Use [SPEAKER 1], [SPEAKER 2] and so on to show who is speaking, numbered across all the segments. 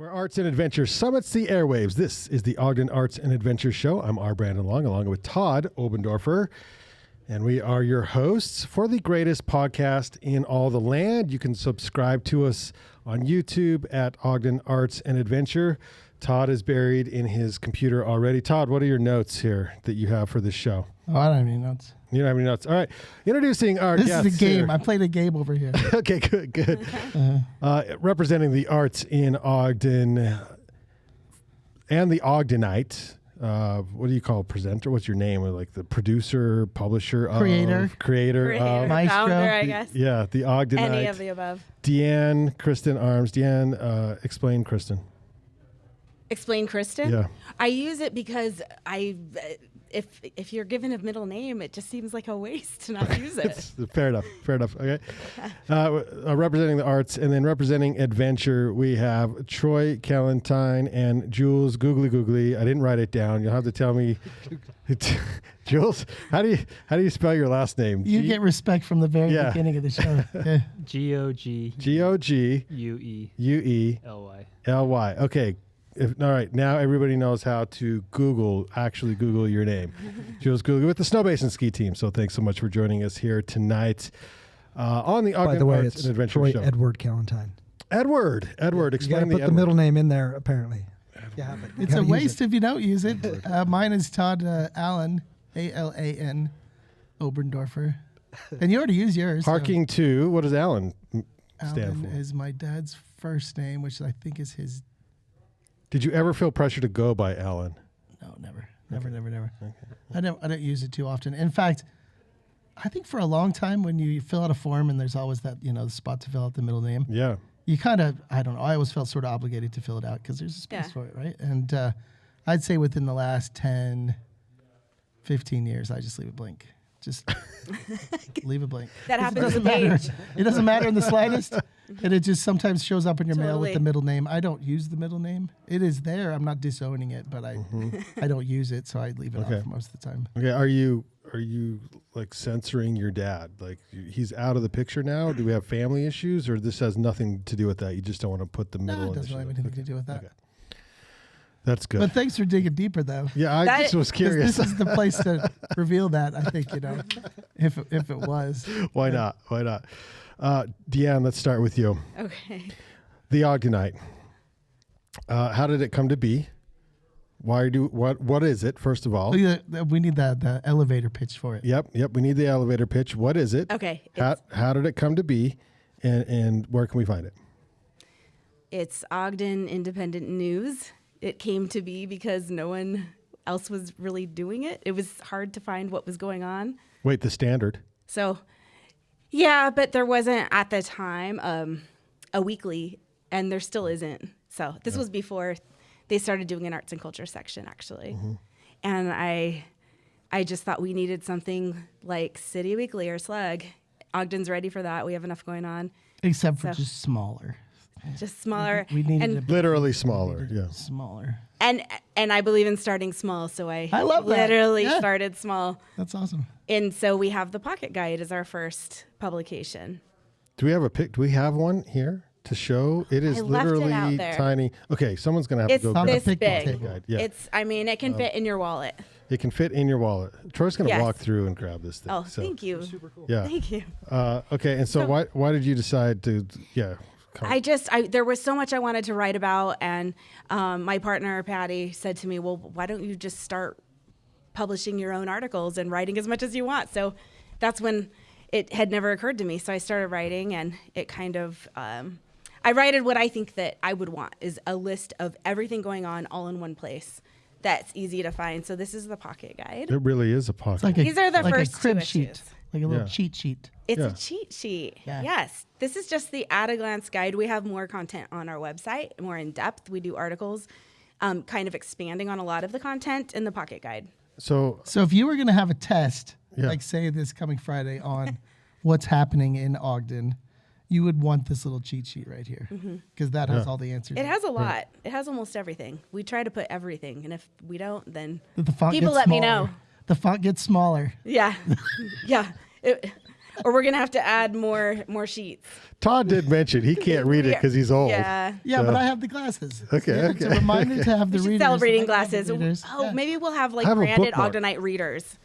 [SPEAKER 1] Where arts and adventure summits the airwaves. This is the Ogden Arts and Adventure Show. I'm R. Brandon Long, along with Todd Oberndorfer, and we are your hosts for the greatest podcast in all the land. You can subscribe to us on YouTube at Ogden Arts and Adventure. Todd is buried in his computer already. Todd, what are your notes here that you have for this show?
[SPEAKER 2] Oh, I don't have any notes.
[SPEAKER 1] You don't have any notes. All right. Introducing our
[SPEAKER 2] This
[SPEAKER 1] guests
[SPEAKER 2] is a game.
[SPEAKER 1] here.
[SPEAKER 2] I played a game over here.
[SPEAKER 1] Okay, good. Representing the arts in Ogden and the Ogdenite. What do you call presenter? What's your name? Like the producer, publisher,
[SPEAKER 2] Creator.
[SPEAKER 1] Creator of.
[SPEAKER 2] Maestro.
[SPEAKER 3] Founder, I guess.
[SPEAKER 1] Yeah, the Ogdenite.
[SPEAKER 3] Any of the above.
[SPEAKER 1] Deann, Kristen Arms. Deann, explain Kristen.
[SPEAKER 3] Explain Kristen?
[SPEAKER 1] Yeah.
[SPEAKER 3] I use it because if you're given a middle name, it just seems like a waste to not use it.
[SPEAKER 1] Fair enough. Okay. Representing the arts and then representing adventure, we have Troy, Callentine, and Jules. Goguely. I didn't write it down. You'll have to tell me. Jules, how do you spell your last name?
[SPEAKER 2] You get respect from the very beginning of the show. Yeah.
[SPEAKER 1] Goguely. Okay. All right, now everybody knows how to actually Google your name. Jules Goguely with the Snowbasin Ski Team. So thanks so much for joining us here tonight on the Ogden Arts and Adventure
[SPEAKER 4] Troy
[SPEAKER 1] Show.
[SPEAKER 4] Edward Callentine.
[SPEAKER 1] Edward, explain
[SPEAKER 4] you
[SPEAKER 1] the
[SPEAKER 4] put the middle name in there, apparently. Yeah,
[SPEAKER 2] It's a waste if you don't use it. Mine is Todd Allen, A-L-A-N, Oberndorfer. And you already used yours.
[SPEAKER 1] Harking to, what does Alan stand
[SPEAKER 2] Allen
[SPEAKER 1] for?
[SPEAKER 2] is my dad's first name, which I think is his.
[SPEAKER 1] Did you ever feel pressure to go by Alan?
[SPEAKER 2] No, never. Okay. I don't use it too often. In fact, I think for a long time when you fill out a form and there's always that, the spot to fill out the middle name.
[SPEAKER 1] Yeah.
[SPEAKER 2] You kind of, I don't know, I always felt sort of obligated to fill it out because there's a space for it, right? And I'd say within the last 10, 15 years, I just leave it blank. Just leave it blank.
[SPEAKER 3] That happens with
[SPEAKER 2] matter.
[SPEAKER 3] age.
[SPEAKER 2] It doesn't matter in the slightest. And it just sometimes shows up in your mail with
[SPEAKER 3] Totally.
[SPEAKER 2] the middle name. I don't use the middle name. It is there. I'm not disowning it, but I don't use it, so I leave it off most of the time.
[SPEAKER 1] Okay. Are you like censoring your dad? Like he's out of the picture now? Do we have family issues, or this has nothing to do with that? You just don't want to put the middle.
[SPEAKER 2] No, it doesn't have anything to do with that.
[SPEAKER 1] Okay. That's good.
[SPEAKER 2] But thanks for digging deeper, though.
[SPEAKER 1] Yeah, I just was curious.
[SPEAKER 2] This is the place to reveal that, I think, if it was.
[SPEAKER 1] Why not? Deann, let's start with you.
[SPEAKER 3] Okay.
[SPEAKER 1] The Ogdenite. How did it come to be? What is it, first of all?
[SPEAKER 2] We need the elevator pitch for it.
[SPEAKER 1] Yep. We need the elevator pitch. What is it?
[SPEAKER 3] Okay.
[SPEAKER 1] How did it come to be, and where can we find it?
[SPEAKER 3] It's Ogden Independent News. It came to be because no one else was really doing it. It was hard to find what was going on.
[SPEAKER 1] Wait, the Standard.
[SPEAKER 3] So, yeah, but there wasn't at the time a weekly, and there still isn't. So this was before they started doing an arts and culture section, actually. Mm-hmm. And I just thought we needed something like City Weekly or Slug. Ogden's ready for that. We have enough going on.
[SPEAKER 2] Except for just smaller.
[SPEAKER 3] Just smaller.
[SPEAKER 2] We needed
[SPEAKER 1] literally smaller. Yeah.
[SPEAKER 2] Smaller.
[SPEAKER 3] And I believe in starting small, so I
[SPEAKER 2] love that.
[SPEAKER 3] literally started small.
[SPEAKER 2] That's awesome.
[SPEAKER 3] And so we have the Pocket Guide as our first publication.
[SPEAKER 1] Do we have a pic? Do we have one here to show? It is
[SPEAKER 3] I left it
[SPEAKER 1] literally
[SPEAKER 3] out there.
[SPEAKER 1] tiny. Okay, someone's gonna have
[SPEAKER 3] It's
[SPEAKER 1] to go.
[SPEAKER 3] this
[SPEAKER 2] Pocket
[SPEAKER 3] big.
[SPEAKER 1] Guide. Yeah.
[SPEAKER 3] It can fit in your wallet.
[SPEAKER 1] It can fit in your wallet. Troy's gonna
[SPEAKER 3] Yes.
[SPEAKER 1] walk through and grab this thing.
[SPEAKER 3] Oh, thank you.
[SPEAKER 4] Super cool.
[SPEAKER 1] Yeah.
[SPEAKER 3] Thank you.
[SPEAKER 1] Okay, and so why did you decide to? Yeah.
[SPEAKER 3] There was so much I wanted to write about, and my partner Patty said to me, "Well, why don't you just start publishing your own articles and writing as much as you want?" So that's when it had never occurred to me. So I started writing, and it kind of I wrote what I think that I would want is a list of everything going on all in one place. That's easy to find. So this is the Pocket Guide.
[SPEAKER 1] It really is a pocket.
[SPEAKER 3] These are the first
[SPEAKER 2] a crib
[SPEAKER 3] two
[SPEAKER 2] sheet,
[SPEAKER 3] issues.
[SPEAKER 2] like a little cheat sheet.
[SPEAKER 3] It's
[SPEAKER 1] Yeah.
[SPEAKER 3] a cheat sheet.
[SPEAKER 2] Yeah.
[SPEAKER 3] Yes. This is just the at-a-glance guide. We have more content on our website, more in depth. We do articles kind of expanding on a lot of the content in the Pocket Guide.
[SPEAKER 1] So
[SPEAKER 2] if you were going to have a test,
[SPEAKER 1] Yeah.
[SPEAKER 2] like say this coming Friday on what's happening in Ogden, you would want this little cheat sheet right here because that has all the answers.
[SPEAKER 3] It has a lot. It has almost everything. We try to put everything, and if we don't, then
[SPEAKER 2] The font
[SPEAKER 3] people
[SPEAKER 2] gets
[SPEAKER 3] let me
[SPEAKER 2] smaller.
[SPEAKER 3] know.
[SPEAKER 2] The font gets smaller.
[SPEAKER 3] Yeah. Yeah. or we're gonna have to add more sheets.
[SPEAKER 1] Todd did mention he can't read it because he's old.
[SPEAKER 3] Yeah.
[SPEAKER 2] Yeah, but I have the glasses.
[SPEAKER 1] Okay,
[SPEAKER 2] It's a
[SPEAKER 1] okay.
[SPEAKER 2] reminder to have the
[SPEAKER 3] We should
[SPEAKER 2] readers.
[SPEAKER 3] sell reading
[SPEAKER 2] I have the
[SPEAKER 3] glasses.
[SPEAKER 2] readers.
[SPEAKER 3] Oh,
[SPEAKER 2] Yeah.
[SPEAKER 3] maybe we'll have like
[SPEAKER 1] Have a
[SPEAKER 3] branded
[SPEAKER 1] bookmark.
[SPEAKER 3] Ogdenite readers.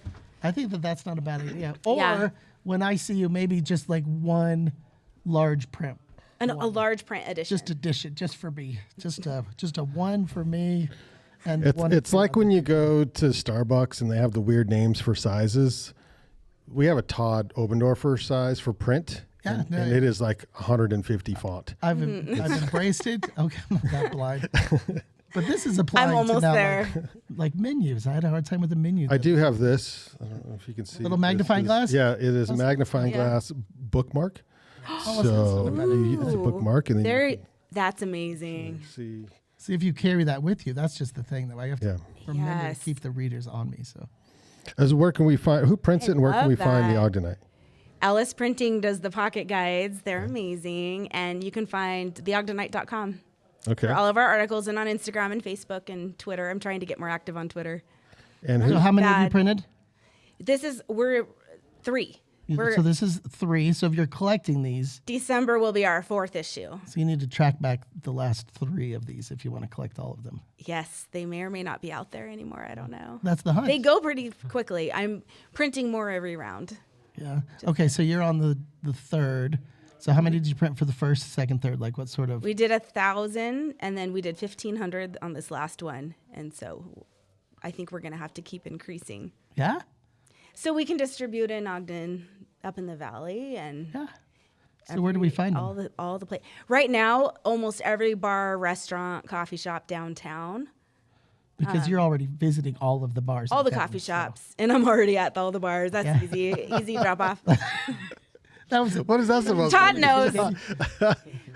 [SPEAKER 2] I think that's not a bad idea. Or
[SPEAKER 3] Yeah.
[SPEAKER 2] when I see you, maybe just like one large print.
[SPEAKER 3] A large print edition.
[SPEAKER 2] Just edition, just for me. Just a one for me. And one
[SPEAKER 1] It's
[SPEAKER 2] for
[SPEAKER 1] like
[SPEAKER 2] other
[SPEAKER 1] when you go to Starbucks and they have the weird names for sizes. We have a Todd Oberndorfer size for print.
[SPEAKER 2] Yeah,
[SPEAKER 1] and,
[SPEAKER 2] no,
[SPEAKER 1] and it is like 150 font.
[SPEAKER 2] I've embraced it. Okay, I'm not that blind. But this is applying
[SPEAKER 3] I'm almost
[SPEAKER 2] to now
[SPEAKER 3] there.
[SPEAKER 2] like menus. I had a hard time with the menu.
[SPEAKER 1] I do have this. I don't know if you can see.
[SPEAKER 2] Little
[SPEAKER 1] This
[SPEAKER 2] magnifying
[SPEAKER 1] is-
[SPEAKER 2] glass?
[SPEAKER 1] Yeah, it is a magnifying
[SPEAKER 3] yeah.
[SPEAKER 1] glass bookmark.
[SPEAKER 2] Oh,
[SPEAKER 1] So it's a bookmark, and then you
[SPEAKER 3] That's amazing.
[SPEAKER 1] can see.
[SPEAKER 2] See if you carry that with you. That's just the thing that I have to
[SPEAKER 1] Yeah.
[SPEAKER 2] remember
[SPEAKER 3] Yes.
[SPEAKER 2] to keep the readers on me. So
[SPEAKER 1] As where can we find? Who prints it, and where can
[SPEAKER 3] love
[SPEAKER 1] we find the
[SPEAKER 3] that.
[SPEAKER 1] Ogdenite?
[SPEAKER 3] Ellis Printing does the pocket guides. They're amazing. And you can find theogdenite.com
[SPEAKER 1] Okay.
[SPEAKER 3] for all of our articles and on Instagram and Facebook and Twitter. I'm trying to get more active on Twitter.
[SPEAKER 1] And
[SPEAKER 2] So
[SPEAKER 1] who?
[SPEAKER 2] how many have you
[SPEAKER 3] Bad.
[SPEAKER 2] printed?
[SPEAKER 3] We're 3.
[SPEAKER 2] So this is 3. So if you're collecting these,
[SPEAKER 3] December will be our 4th issue.
[SPEAKER 2] so you need to track back the last 3 of these if you want to collect all of them.
[SPEAKER 3] Yes, they may or may not be out there anymore. I don't know.
[SPEAKER 2] That's the hunt.
[SPEAKER 3] They go pretty quickly. I'm printing more every round.
[SPEAKER 2] Yeah. Okay, so you're on the 3rd. So how many did you print for the 1st, 2nd, 3rd? Like what sort of?
[SPEAKER 3] We did 1,000 and then we did 1,500 on this last one. And so I think we're going to have to keep increasing.
[SPEAKER 2] Yeah.
[SPEAKER 3] So we can distribute in Ogden, up in the valley, and
[SPEAKER 2] Yeah. So where do we find
[SPEAKER 3] all
[SPEAKER 2] them?
[SPEAKER 3] the place. Right now, almost every bar, restaurant, coffee shop downtown,
[SPEAKER 2] Because you're already visiting all of the bars.
[SPEAKER 3] all
[SPEAKER 2] in
[SPEAKER 3] the
[SPEAKER 2] town,
[SPEAKER 3] coffee
[SPEAKER 2] so-
[SPEAKER 3] shops, and I'm already at all the bars. That's
[SPEAKER 2] Yeah.
[SPEAKER 3] easy drop off.
[SPEAKER 2] That was
[SPEAKER 1] What is that supposed
[SPEAKER 3] Todd
[SPEAKER 1] to
[SPEAKER 3] knows.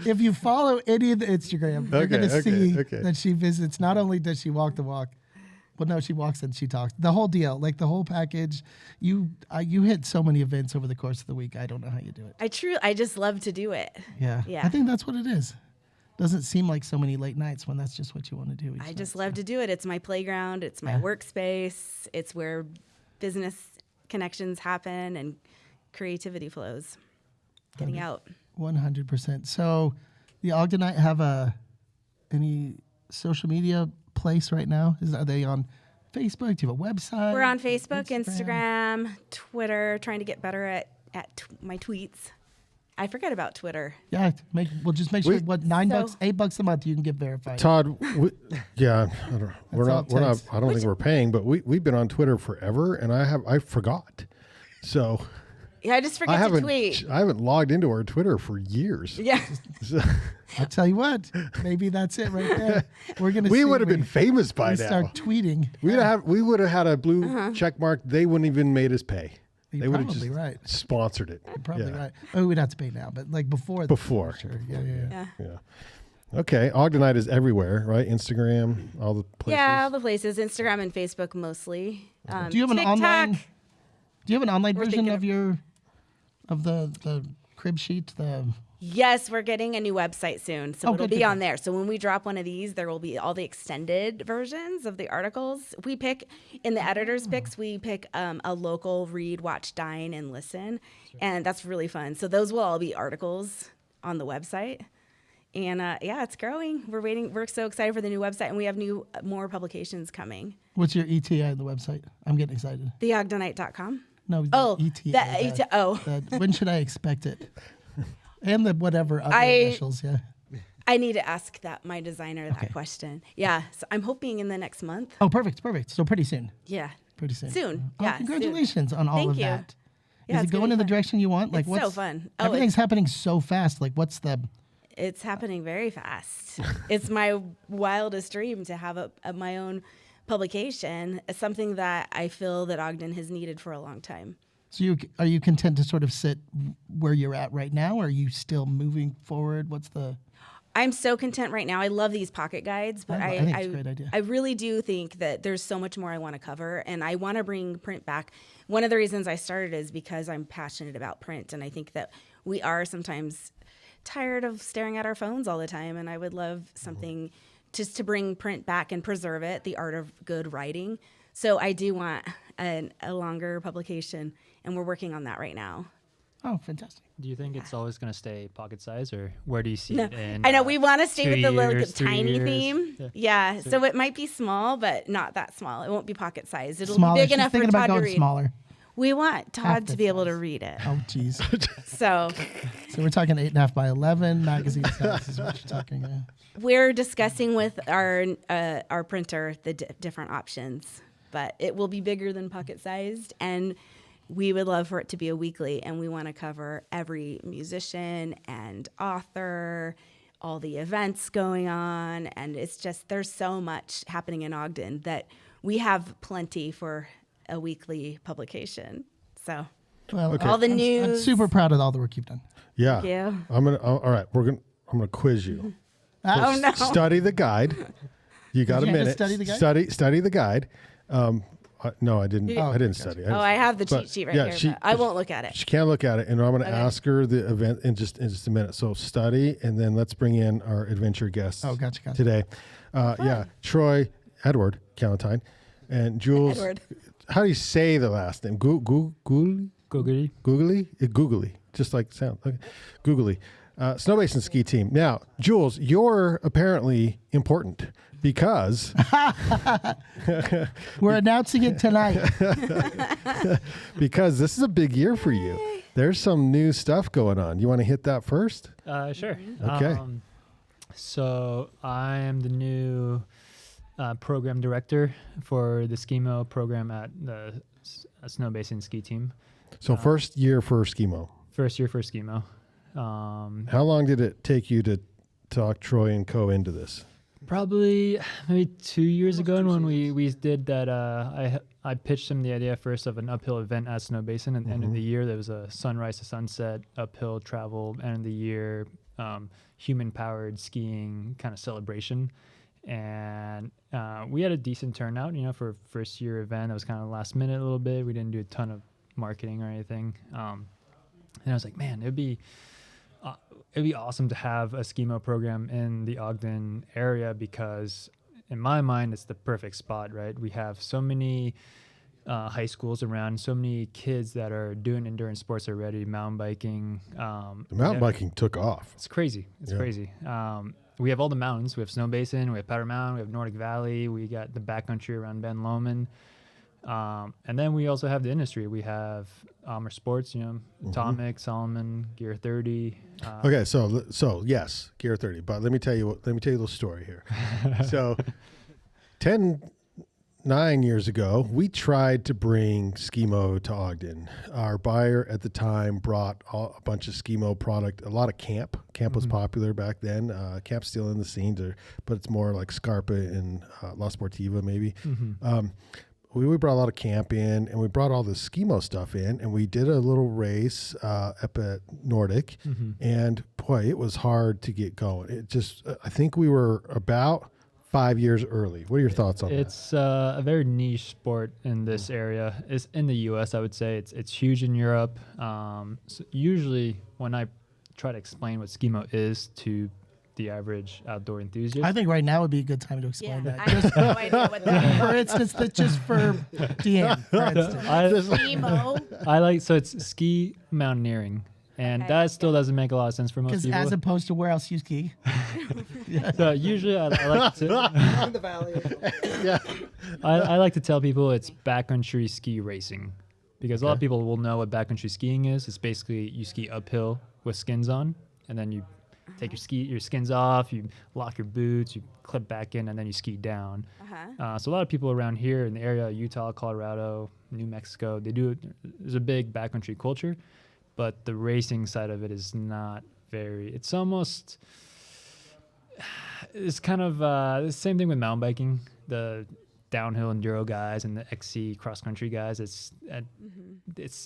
[SPEAKER 2] If you follow any of the Instagram, you're going to
[SPEAKER 1] Okay,
[SPEAKER 2] see
[SPEAKER 1] okay.
[SPEAKER 2] that she visits. Not only does she walk the walk, well, no, she walks and she talks. The whole deal, like the whole package. You hit so many events over the course of the week. I don't know how you do it.
[SPEAKER 3] I just love to do it.
[SPEAKER 2] Yeah,
[SPEAKER 3] Yeah.
[SPEAKER 2] I think that's what it is. Doesn't seem like so many late nights when that's just what you want to do.
[SPEAKER 3] I just love to do it. It's my playground. It's my workspace. It's where business connections happen and creativity flows. Getting out.
[SPEAKER 2] 100%. So, the Ogdenite have any social media place right now? Are they on Facebook? Do you have a website?
[SPEAKER 3] We're on Facebook, Instagram, Twitter, trying to get better at my tweets. I forget about Twitter.
[SPEAKER 2] Yeah, we'll just make sure. What $9,
[SPEAKER 3] So-
[SPEAKER 2] $8 a month you can get verified.
[SPEAKER 1] Todd, yeah, we're
[SPEAKER 2] all
[SPEAKER 1] not.
[SPEAKER 2] it takes.
[SPEAKER 1] I don't think we're paying, but we've been on Twitter forever, and I forgot. So
[SPEAKER 3] Yeah, I just forget to tweet.
[SPEAKER 1] I haven't logged into our Twitter for years.
[SPEAKER 3] Yeah.
[SPEAKER 1] So,
[SPEAKER 2] I'll tell you what, maybe that's it right there. We're gonna.
[SPEAKER 1] we
[SPEAKER 2] see
[SPEAKER 1] would have been famous by
[SPEAKER 2] we
[SPEAKER 1] now.
[SPEAKER 2] start tweeting.
[SPEAKER 1] We would have had a blue check mark. They wouldn't even made us pay.
[SPEAKER 2] You're
[SPEAKER 1] They would have
[SPEAKER 2] probably
[SPEAKER 1] just
[SPEAKER 2] right.
[SPEAKER 1] sponsored it.
[SPEAKER 2] Probably
[SPEAKER 1] Yeah.
[SPEAKER 2] right. Oh, we'd have to pay now, but like before.
[SPEAKER 1] Before.
[SPEAKER 2] Sure. Yeah.
[SPEAKER 1] Yeah. Okay. Ogdenite is everywhere, right? Instagram, all the places.
[SPEAKER 3] Yeah, all the places. Instagram and Facebook mostly.
[SPEAKER 2] Do you have an
[SPEAKER 3] TikTok.
[SPEAKER 2] online? Do you have an online
[SPEAKER 3] We're
[SPEAKER 2] version
[SPEAKER 3] thinking
[SPEAKER 2] of the crib sheet?
[SPEAKER 3] Yes, we're getting a new website soon, so
[SPEAKER 2] Oh,
[SPEAKER 3] it'll
[SPEAKER 2] good,
[SPEAKER 3] be
[SPEAKER 2] good,
[SPEAKER 3] on
[SPEAKER 2] good.
[SPEAKER 3] there. So when we drop one of these, there will be all the extended versions of the articles. We pick in the editors' picks. We pick a local read, watch, dine, and listen, and that's really fun. So those will all be articles on the website, and yeah, it's growing. We're waiting. We're so excited for the new website, and we have more publications coming.
[SPEAKER 2] What's your ETA on the website? I'm getting excited.
[SPEAKER 3] TheOgdenite.com.
[SPEAKER 2] No.
[SPEAKER 3] Oh,
[SPEAKER 2] ETA. When should I expect it? And the whatever other
[SPEAKER 3] I-
[SPEAKER 2] initials. Yeah.
[SPEAKER 3] I need to ask my designer that question. Yeah, so I'm hoping in the next month.
[SPEAKER 2] Oh, perfect. So pretty soon.
[SPEAKER 3] Yeah.
[SPEAKER 2] Pretty soon.
[SPEAKER 3] Soon,
[SPEAKER 2] Oh,
[SPEAKER 3] yeah,
[SPEAKER 2] congratulations on all
[SPEAKER 3] Thank
[SPEAKER 2] of
[SPEAKER 3] you.
[SPEAKER 2] that.
[SPEAKER 3] Yeah,
[SPEAKER 2] Is
[SPEAKER 3] it's
[SPEAKER 2] it
[SPEAKER 3] gonna
[SPEAKER 2] going
[SPEAKER 3] be
[SPEAKER 2] in the
[SPEAKER 3] fun.
[SPEAKER 2] direction you want? Like
[SPEAKER 3] It's
[SPEAKER 2] what's
[SPEAKER 3] so fun. Oh,
[SPEAKER 2] Everything's happening so fast. Like what's the?
[SPEAKER 3] It's happening very fast. It's my wildest dream to have my own publication. It's something that I feel that Ogden has needed for a long time.
[SPEAKER 2] So are you content to sort of sit where you're at right now? Or are you still moving forward? What's the?
[SPEAKER 3] I'm so content right now. I love these pocket guides, but
[SPEAKER 2] I think it's a great idea.
[SPEAKER 3] I really do think that there's so much more I want to cover, and I want to bring print back. One of the reasons I started is because I'm passionate about print, and I think that we are sometimes tired of staring at our phones all the time, and I would love something just to bring print back and preserve it, the art of good writing. So I do want a longer publication, and we're working on that right now.
[SPEAKER 2] Oh, fantastic.
[SPEAKER 5] Do you think it's always going to stay pocket size, or where do you see
[SPEAKER 3] No,
[SPEAKER 5] it in?
[SPEAKER 3] I know we want to stay
[SPEAKER 5] 2
[SPEAKER 3] with the little
[SPEAKER 5] years, 3
[SPEAKER 3] tiny
[SPEAKER 5] years?
[SPEAKER 3] theme. Yeah. So it might be small, but not that small. It won't be pocket size. It'll
[SPEAKER 2] Smaller.
[SPEAKER 3] be big
[SPEAKER 2] She's
[SPEAKER 3] enough for
[SPEAKER 2] thinking about
[SPEAKER 3] Todd to
[SPEAKER 2] going
[SPEAKER 3] read.
[SPEAKER 2] smaller.
[SPEAKER 3] We want Todd
[SPEAKER 2] the
[SPEAKER 3] to be able to
[SPEAKER 2] size.
[SPEAKER 3] read it.
[SPEAKER 2] Oh, geez.
[SPEAKER 3] So
[SPEAKER 2] So we're talking 8.5 by 11 magazine size is what you're talking about.
[SPEAKER 3] we're discussing with our printer the different options, but it will be bigger than pocket sized, and we would love for it to be a weekly, and we want to cover every musician and author, all the events going on, and it's just there's so much happening in Ogden that we have plenty for a weekly publication. So
[SPEAKER 2] Well,
[SPEAKER 3] all the
[SPEAKER 2] I'm
[SPEAKER 3] news.
[SPEAKER 2] super proud of all the work you've done.
[SPEAKER 1] Yeah.
[SPEAKER 3] Thank you.
[SPEAKER 1] I'm right. I'm gonna quiz you.
[SPEAKER 3] Oh no.
[SPEAKER 1] Study the guide. You got a
[SPEAKER 2] You had to
[SPEAKER 1] minute.
[SPEAKER 2] study the guide?
[SPEAKER 1] Study the guide. No, I didn't.
[SPEAKER 3] Oh,
[SPEAKER 1] I didn't study.
[SPEAKER 3] Oh, I have the
[SPEAKER 1] but,
[SPEAKER 3] cheat sheet right
[SPEAKER 1] yeah,
[SPEAKER 3] here. But I won't look at it.
[SPEAKER 1] She can't look at it, and I'm going to
[SPEAKER 3] Okay.
[SPEAKER 1] ask her the event in just a minute. So study, and then let's bring in our adventure guests.
[SPEAKER 2] Oh, gotcha.
[SPEAKER 1] Today, yeah, Troy, Edward, Callentine, and Jules.
[SPEAKER 3] Edward.
[SPEAKER 1] How do you say the last name? Goguely?
[SPEAKER 5] Goguely.
[SPEAKER 1] Googly? Googly, just like sound. Okay. Googly. Snowbasin Ski Team. Now, Jules, you're apparently important because
[SPEAKER 2] We're announcing it tonight.
[SPEAKER 1] because this is a big year for you. There's some new stuff going on. You want to hit that first?
[SPEAKER 5] Sure.
[SPEAKER 1] Okay.
[SPEAKER 5] So I am the new program director for the SkiMo program at the Snowbasin Ski Team.
[SPEAKER 1] So first year for SkiMo.
[SPEAKER 5] First year for SkiMo.
[SPEAKER 1] How long did it take you to talk Troy and Co into this?
[SPEAKER 5] Probably maybe 2 years ago, and when we did that, I pitched him the idea first of an uphill event at Snowbasin at the end of the year. There was a sunrise to sunset, uphill travel, end of the year, human-powered skiing kind of celebration. And we had a decent turnout, for a first-year event. That was kind of last minute a little bit. We didn't do a ton of marketing or anything. And I was like, man, it'd be awesome to have a SkiMo program in the Ogden area because, in my mind, it's the perfect spot, right? We have so many high schools around, so many kids that are doing endurance sports already, mountain biking.
[SPEAKER 1] The mountain biking took off.
[SPEAKER 5] It's crazy. It's crazy. We have all the mountains. We have Snowbasin, we have Powder Mountain, we have Nordic Valley, we got the backcountry around Ben Lomond. And then we also have the industry. We have Amer Sports, Atomic, Solomon, Gear 30.
[SPEAKER 1] Okay, so yes, Gear 30. But let me tell you a little story here. So 9 years ago, we tried to bring SkiMo to Ogden. Our buyer at the time brought a bunch of SkiMo product, a lot of camp. Camp was popular back then. Camp's still in the scene, but it's more like Scarpa and La Sportiva maybe. We brought a lot of camp in, and we brought all the SkiMo stuff in, and we did a little race up at Nordic, and boy, it was hard to get going. It just, I think we were about 5 years early. What are your thoughts on that?
[SPEAKER 5] It's a very niche sport in this area. It's in the U.S., I would say. It's huge in Europe. So usually when I try to explain what SkiMo is to the average outdoor enthusiast.
[SPEAKER 2] I think right now would be a good time to explain that.
[SPEAKER 3] I have no idea what that is.
[SPEAKER 2] For instance, just for Deann, for instance.
[SPEAKER 3] SkiMo.
[SPEAKER 5] So it's ski mountaineering. And
[SPEAKER 3] Okay.
[SPEAKER 5] that still doesn't make a lot of sense for most
[SPEAKER 2] Because
[SPEAKER 5] people.
[SPEAKER 2] as opposed to where else you ski.
[SPEAKER 5] So usually I like to
[SPEAKER 4] in the valley.
[SPEAKER 5] I like to tell people it's backcountry ski racing, because a lot of people will know what backcountry skiing is. It's basically you ski uphill with skins on, and then you take your skins off, you lock your boots, you clip back in, and then you ski down. So a lot of people around here in the area, Utah, Colorado, New Mexico, there's a big backcountry culture, but the racing side of it is not it's kind of the same thing with mountain biking. The downhill enduro guys and the XC cross country guys, it's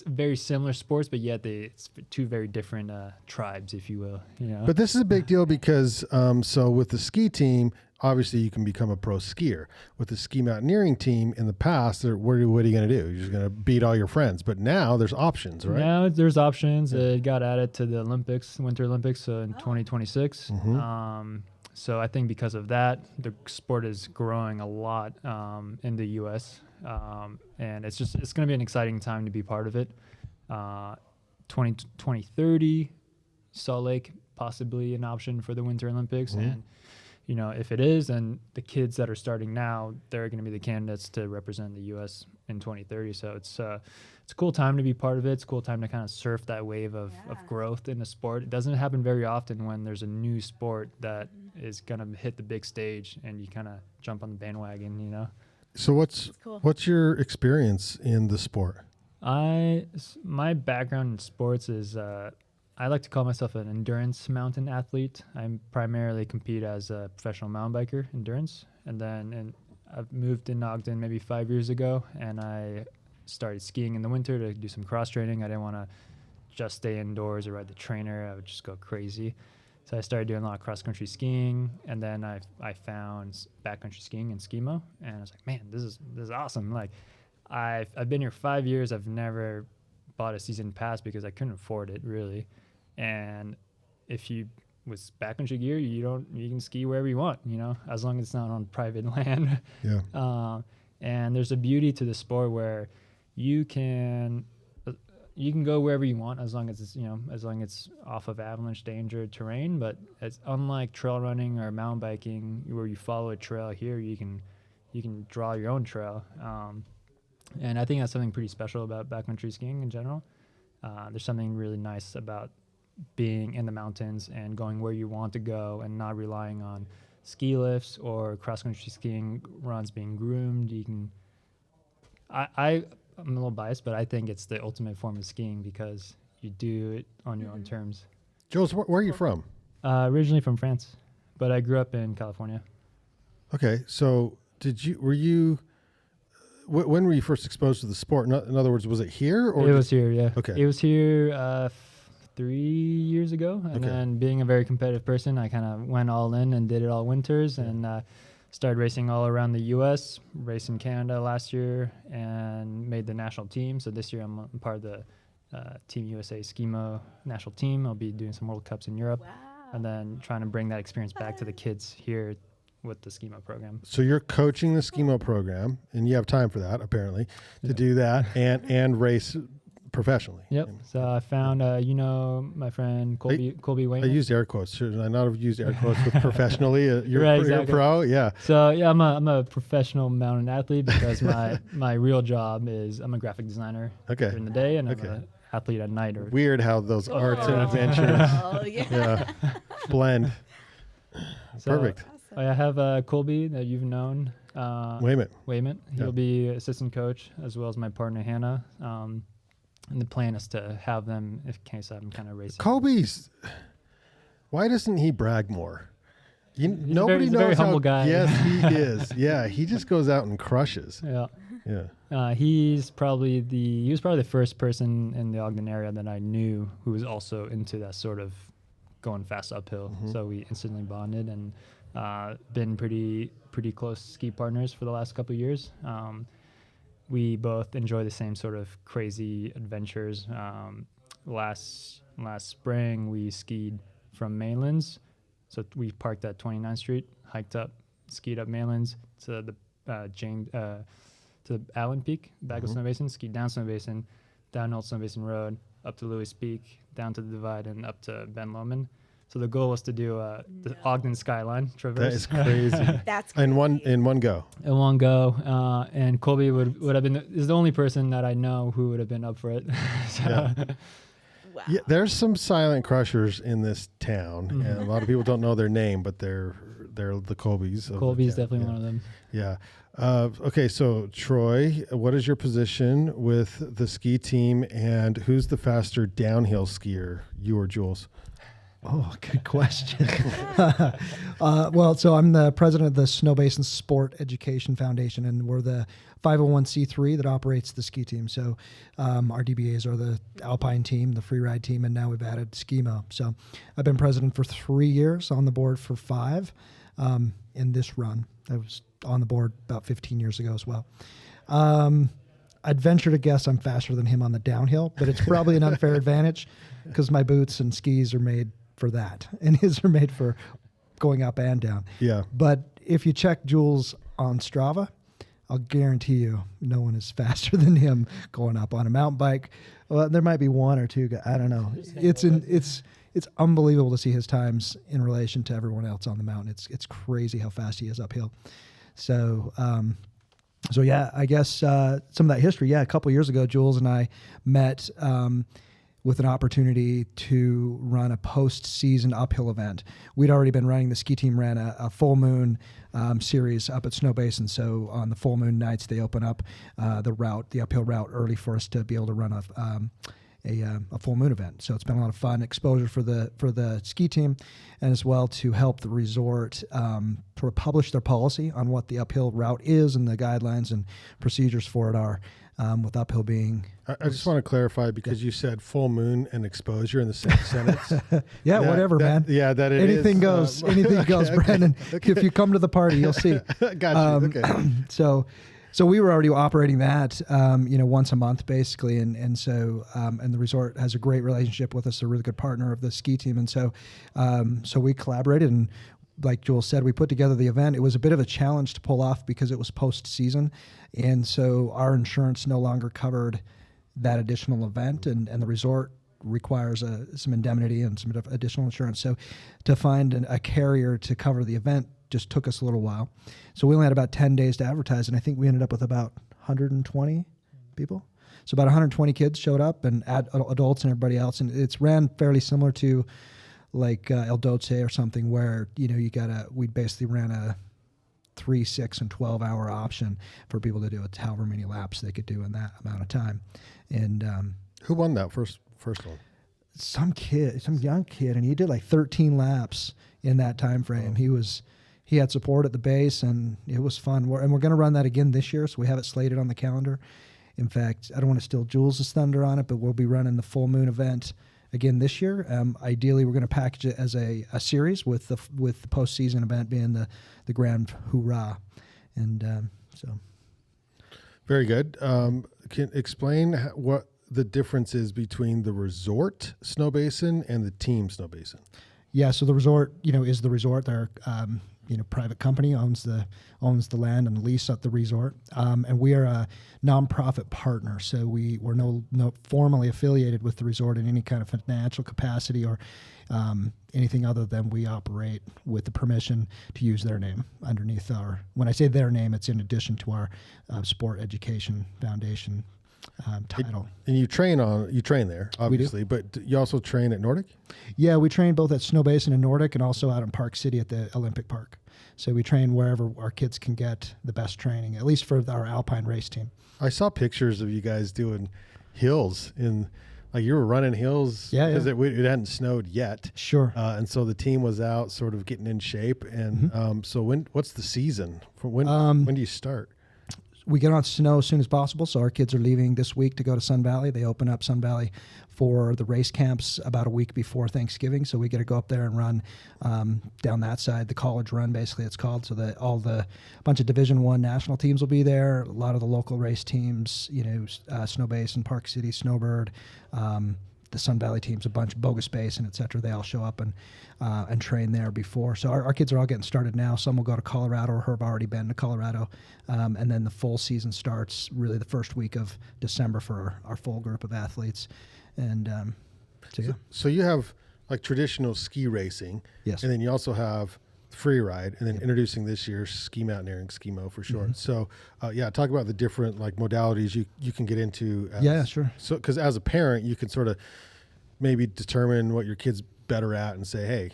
[SPEAKER 5] very similar sports, but yet it's two very different tribes, if you will.
[SPEAKER 1] But this is a big deal because so with the ski team, obviously you can become a pro skier. With the ski mountaineering team in the past, what are you going to do? You're just going to beat all your friends. But now there's options, right?
[SPEAKER 5] Now there's options. It got added to the Winter Olympics in 2026. So I think because of that, the sport is growing a lot in the U.S. And it's going to be an exciting time to be part of it. 2030, Salt Lake possibly an option for the Winter Olympics. And, if it is, then the kids that are starting now, they're going to be the candidates to represent the U.S. in 2030. So it's a cool time to be part of it. It's a cool time to kind of surf that wave of growth in the sport. It doesn't happen very often when there's a new sport that is going to hit the big stage and you kind of jump on the bandwagon,
[SPEAKER 1] So what's your experience in the sport?
[SPEAKER 5] My background in sports is I like to call myself an endurance mountain athlete. I primarily compete as a professional mountain biker, endurance. And then I've moved in Ogden maybe 5 years ago, and I started skiing in the winter to do some cross training. I didn't want to just stay indoors or ride the trainer. I would just go crazy. So I started doing a lot of cross country skiing, and then I found backcountry skiing and SkiMo, and I was like, man, this is awesome. Like, I've been here 5 years. I've never bought a season pass because I couldn't afford it really. And if you with backcountry gear, you can ski wherever you want, as long as it's not on private land.
[SPEAKER 1] Yeah.
[SPEAKER 5] And there's a beauty to the sport where you can go wherever you want as long as it's off of avalanche danger terrain. But it's unlike trail running or mountain biking where you follow a trail. Here you can draw your own trail. And I think that's something pretty special about backcountry skiing in general. There's something really nice about being in the mountains and going where you want to go and not relying on ski lifts or cross-country skiing runs being groomed. I'm a little biased, but I think it's the ultimate form of skiing because you do it on your own terms.
[SPEAKER 1] Jules, where are you from?
[SPEAKER 5] Originally from France, but I grew up in California.
[SPEAKER 1] Okay, so when were you first exposed to the sport? In other words, was it here? Or
[SPEAKER 5] it was here, yeah.
[SPEAKER 1] Okay.
[SPEAKER 5] It was here 3 years ago. And then being a very competitive person, I kind of went all in and did it all winters and started racing all around the U.S., raced in Canada last year and made the national team. So this year I'm part of the Team USA SkiMo national team. I'll be doing some World Cups in Europe and then trying to bring that experience back to the kids here with the SkiMo program.
[SPEAKER 1] So you're coaching the SkiMo program, and you have time for that, apparently, to do that and race professionally.
[SPEAKER 5] Yep. So I found, my friend Colby Wayne.
[SPEAKER 1] I used air quotes. Should I not have used air quotes with professionally? You're,
[SPEAKER 5] right,
[SPEAKER 1] you're
[SPEAKER 5] exactly.
[SPEAKER 1] pro? Yeah.
[SPEAKER 5] So, yeah, I'm a professional mountain athlete because my real job is I'm a graphic designer during the day, and I'm an athlete at night.
[SPEAKER 1] Weird how those arts and adventures blend.
[SPEAKER 5] So,
[SPEAKER 1] Perfect.
[SPEAKER 5] I have Colby that you've known.
[SPEAKER 1] Wayment.
[SPEAKER 5] He'll be assistant coach as well as my partner Hannah. And the plan is to have them in case I'm kind of racing.
[SPEAKER 1] Colby's, why doesn't he brag more? Nobody
[SPEAKER 5] he's
[SPEAKER 1] knows
[SPEAKER 5] a very
[SPEAKER 1] how
[SPEAKER 5] humble guy.
[SPEAKER 1] Yes, he is. Yeah, he just goes out and crushes.
[SPEAKER 5] Yeah. He was probably the first person in the Ogden area that I knew who was also into that sort of going fast uphill. Mm-hmm. So we instantly bonded and been pretty close ski partners for the last couple of years. We both enjoy the same sort of crazy adventures. Last spring, we skied from Mainlands. So we parked at 29th Street, hiked up, skied up Mainlands to the Allen Peak, back of Snowbasin, skied down Snowbasin, down Old Snowbasin Road, up to Lewis Peak, down to the Divide, and up to Ben Lomond. So the goal was to do the Ogden skyline traverse.
[SPEAKER 1] That is crazy.
[SPEAKER 3] That's crazy.
[SPEAKER 1] In one go.
[SPEAKER 5] In one go, and Colby would have been is the only person that I know who would have been up for it.
[SPEAKER 3] Wow.
[SPEAKER 1] Yeah, there's some silent crushers in this town, and a lot of people don't know their name, but they're the Colbys.
[SPEAKER 5] Colby's definitely one of them.
[SPEAKER 1] Yeah. Okay, so Troy, what is your position with the ski team, and who's the faster downhill skier, you or Jules?
[SPEAKER 4] Oh, good question. So I'm the president of the Snowbasin Sport Education Foundation, and we're the 501c3 that operates the ski team. So our DBAs are the Alpine team, the freeride team, and now we've added SkiMo. So I've been president for 3 years, on the board for 5 in this run. I was on the board about 15 years ago as well. I'd venture to guess I'm faster than him on the downhill, but it's probably an unfair advantage because my boots and skis are made for that, and his are made for going up and down.
[SPEAKER 1] Yeah.
[SPEAKER 4] But if you check Jules on Strava, I'll guarantee you no one is faster than him going up on a mountain bike. Well, there might be one or two. I don't know. It's unbelievable to see his times in relation to everyone else on the mountain. It's crazy how fast he is uphill. So yeah, I guess some of that history. Yeah, a couple years ago, Jules and I met with an opportunity to run a post-season uphill event. We'd already been running, the ski team ran a full moon series up at Snowbasin. So on the full moon nights, they open up the uphill route early for us to be able to run a full moon event. So it's been a lot of fun exposure for the ski team, and as well to help the resort to publish their policy on what the uphill route is and the guidelines and procedures for it are, with uphill being.
[SPEAKER 1] I just want to clarify, because you said full moon and exposure in the same sentence.
[SPEAKER 4] Whatever, man.
[SPEAKER 1] Yeah, that it
[SPEAKER 4] anything
[SPEAKER 1] is,
[SPEAKER 4] goes. Anything goes, Brandon.
[SPEAKER 1] Okay.
[SPEAKER 4] If you come to the party, you'll see.
[SPEAKER 1] Got you. Okay.
[SPEAKER 4] So we were already operating that, once a month basically, and the resort has a great relationship with us, a really good partner of the ski team, and so we collaborated, and like Jules said, we put together the event. It was a bit of a challenge to pull off because it was post-season, and so our insurance no longer covered that additional event, and the resort requires some indemnity and some additional insurance. So to find a carrier to cover the event just took us a little while. So we only had about 10 days to advertise, and I think we ended up with about 120 people. So about 120 kids showed up, and adults and everybody else, and it's ran fairly similar to like El Doce or something, where we basically ran a 3, 6, and 12-hour option for people to do it, however many laps they could do in that amount of time. And
[SPEAKER 1] who won that first one?
[SPEAKER 4] Some young kid, and he did like 13 laps in that time frame.
[SPEAKER 1] Oh.
[SPEAKER 4] He had support at the base, and it was fun. We're going to run that again this year, so we have it slated on the calendar. In fact, I don't want to steal Jules' thunder on it, but we'll be running the full moon event again this year. Ideally, we're going to package it as a series with the postseason event being the grand hoorah, and so.
[SPEAKER 1] Very good. Can explain what the difference is between the resort Snowbasin and the team Snowbasin?
[SPEAKER 4] Yeah, so the resort, is the resort. They're private company owns the land and the lease at the resort, and we are a nonprofit partner. So we're no formally affiliated with the resort in any kind of financial capacity or anything other than we operate with the permission to use their name underneath our. When I say their name, it's in addition to our Sport Education Foundation title.
[SPEAKER 1] And you train there, obviously, but you also train at Nordic?
[SPEAKER 4] Yeah, we train both at Snowbasin and Nordic, and also out in Park City at the Olympic Park. So we train wherever our kids can get the best training, at least for our alpine race team.
[SPEAKER 1] I saw pictures of you guys doing hills you were running hills because it hadn't snowed yet.
[SPEAKER 4] Sure.
[SPEAKER 1] And so the team was out sort of getting in shape. And so what's the season? When do you start?
[SPEAKER 4] We get on snow as soon as possible, so our kids are leaving this week to go to Sun Valley. They open up Sun Valley for the race camps about a week before Thanksgiving, so we get to go up there and run down that side, the college run, basically it's called. So that a bunch of Division I national teams will be there, a lot of the local race teams, Snowbasin, Park City, Snowbird, the Sun Valley teams, a bunch of Bogus Basin, et cetera. They all show up and train there before. So our kids are all getting started now. Some will go to Colorado or have already been to Colorado. And then the full season starts really the first week of December for our full group of athletes. And
[SPEAKER 1] so you have like traditional ski racing.
[SPEAKER 4] Yes.
[SPEAKER 1] And then you also have free ride, and then introducing this year's Ski-Mountaineering, SkiMo for short. So talk about the different like modalities you can get into.
[SPEAKER 4] Sure.
[SPEAKER 1] So because as a parent, you can sort of maybe determine what your kid's better at and say, hey,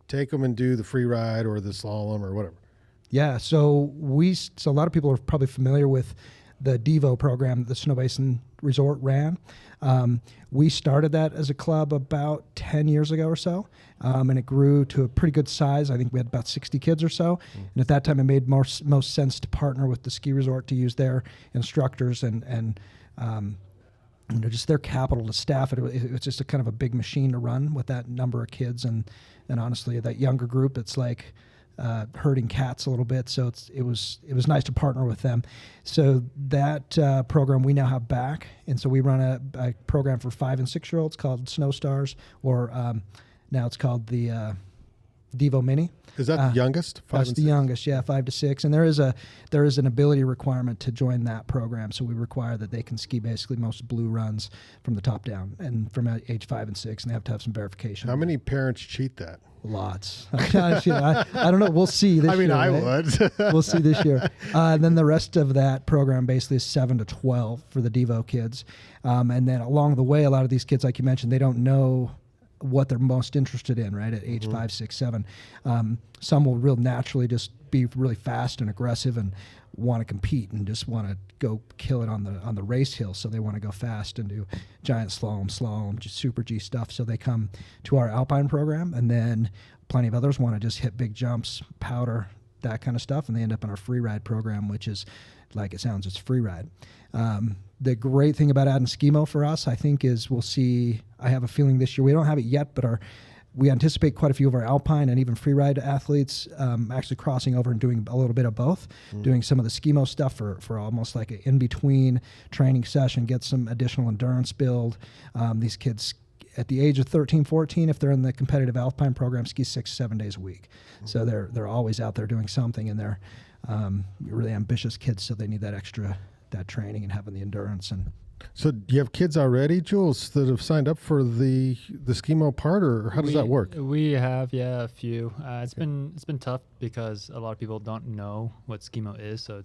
[SPEAKER 1] take them and do the free ride or the slalom or whatever.
[SPEAKER 4] Yeah. So a lot of people are probably familiar with the Devo program that the Snowbasin Resort ran. We started that as a club about 10 years ago or so, and it grew to a pretty good size. I think we had about 60 kids or so. And at that time, it made most sense to partner with the ski resort to use their instructors and just their capital to staff it. It was just a kind of a big machine to run with that number of kids, and honestly, that younger group, it's like herding cats a little bit. So it was nice to partner with them. So that program we now have back, and so we run a program for 5 and 6 year olds called Snow Stars, or now it's called the Devo Mini.
[SPEAKER 1] Is that the youngest?
[SPEAKER 4] That's the youngest, yeah, 5 to 6. And there is an ability requirement to join that program. So we require that they can ski basically most blue runs from the top down and from age 5 and 6, and they have to have some verification.
[SPEAKER 1] How many parents cheat that?
[SPEAKER 4] Lots. I don't know. We'll see this year.
[SPEAKER 1] I mean, I
[SPEAKER 4] right?
[SPEAKER 1] would.
[SPEAKER 4] We'll see this year. And then the rest of that program basically is 7 to 12 for the Devo kids. And then along the way, a lot of these kids, like you mentioned, they don't know what they're most interested in, right, at age 5, 6, 7. Some will real naturally just be really fast and aggressive and want to compete and just want to go kill it on the race hill. So they want to go fast and do giant slalom, just super G stuff. So they come to our Alpine program, and then plenty of others want to just hit big jumps, powder, that kind of stuff, and they end up in our free ride program, which is like it sounds, it's free ride. The great thing about adding SkiMo for us, I think, is we'll see, I have a feeling this year, we don't have it yet, but we anticipate quite a few of our Alpine and even free ride athletes actually crossing over and doing a little bit of both, doing some of the SkiMo stuff for almost like an in-between training session, get some additional endurance build. These kids at the age of 13, 14, if they're in the competitive Alpine program, ski 6, 7 days a week. So they're always out there doing something, and they're really ambitious kids, so they need that training and having the endurance. And
[SPEAKER 1] so do you have kids already, Jules, that have signed up for the SkiMo part, or how does that work?
[SPEAKER 5] We have, a few. It's been tough because a lot of people don't know what SkiMo is, so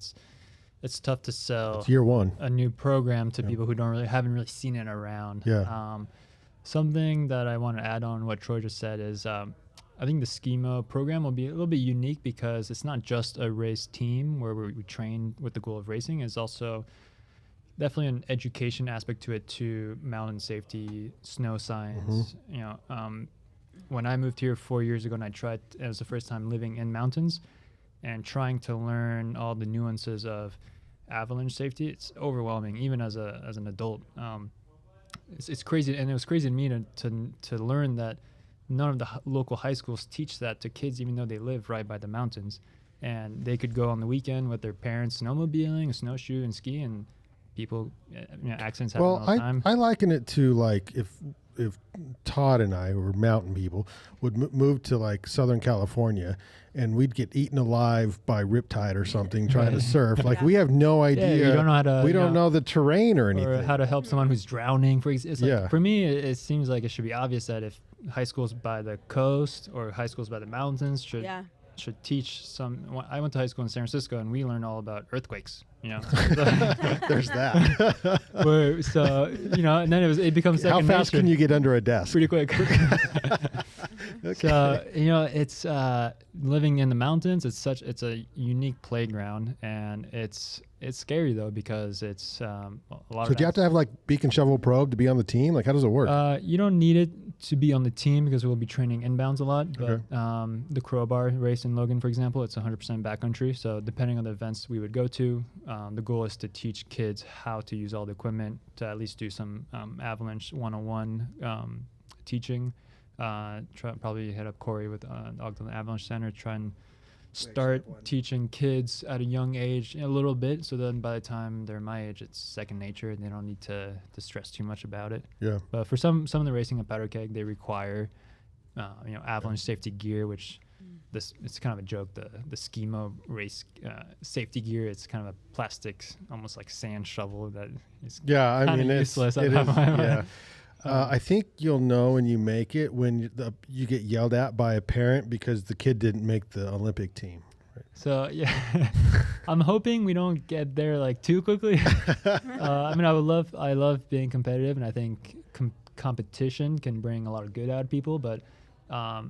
[SPEAKER 5] it's tough to sell.
[SPEAKER 1] It's year one.
[SPEAKER 5] A new program to people who haven't really seen it around.
[SPEAKER 1] Yeah.
[SPEAKER 5] Something that I want to add on what Troy just said is I think the SkiMo program will be a little bit unique because it's not just a race team where we train with the goal of racing. It's also definitely an education aspect to it too, mountain safety, snow science. When I moved here 4 years ago and it was the first time living in mountains and trying to learn all the nuances of avalanche safety, it's overwhelming, even as an adult. It's crazy, and it was crazy to me to learn that none of the local high schools teach that to kids, even though they live right by the mountains. And they could go on the weekend with their parents snowmobiling, snowshoe, and ski, and people, accidents happen all the time.
[SPEAKER 1] I liken it to like if Todd and I, were mountain people, would move to like Southern California, and we'd get eaten alive by riptide or something trying to surf. Like we have no idea.
[SPEAKER 5] Yeah, you don't know how to.
[SPEAKER 1] We don't know the terrain or anything.
[SPEAKER 5] Or how to help someone who's drowning. For me, it seems like it should be obvious that if high schools by the coast or high schools by the mountains should teach some. I went to high school in San Francisco, and we learned all about earthquakes.
[SPEAKER 1] There's that.
[SPEAKER 5] And then it becomes second nature.
[SPEAKER 1] How fast can you get under a desk?
[SPEAKER 5] Pretty quick. Okay. So it's living in the mountains. It's a unique playground, and it's scary though because it's a lot.
[SPEAKER 1] So do you have to have like beacon shovel probe to be on the team? Like how does it work?
[SPEAKER 5] You don't need it to be on the team because we'll be training inbounds a lot. But the crowbar race in Logan, for example, it's 100% backcountry. So depending on the events we would go to, the goal is to teach kids how to use all the equipment, to at least do some avalanche 101 teaching. Probably hit up Corey with the Ogden Avalanche Center, try and start teaching kids at a young age a little bit, so then by the time they're my age, it's second nature and they don't need to stress too much about it.
[SPEAKER 1] Yeah.
[SPEAKER 5] But for some of the racing at Powder Keg, they require avalanche safety gear, which it's kind of a joke. The SkiMo race safety gear, it's kind of a plastic, almost like sand shovel that is useless.
[SPEAKER 1] I think you'll know when you make it when you get yelled at by a parent because the kid didn't make the Olympic team. Right?
[SPEAKER 5] So I'm hoping we don't get there like too quickly. I love being competitive, and I think competition can bring a lot of good out of people. But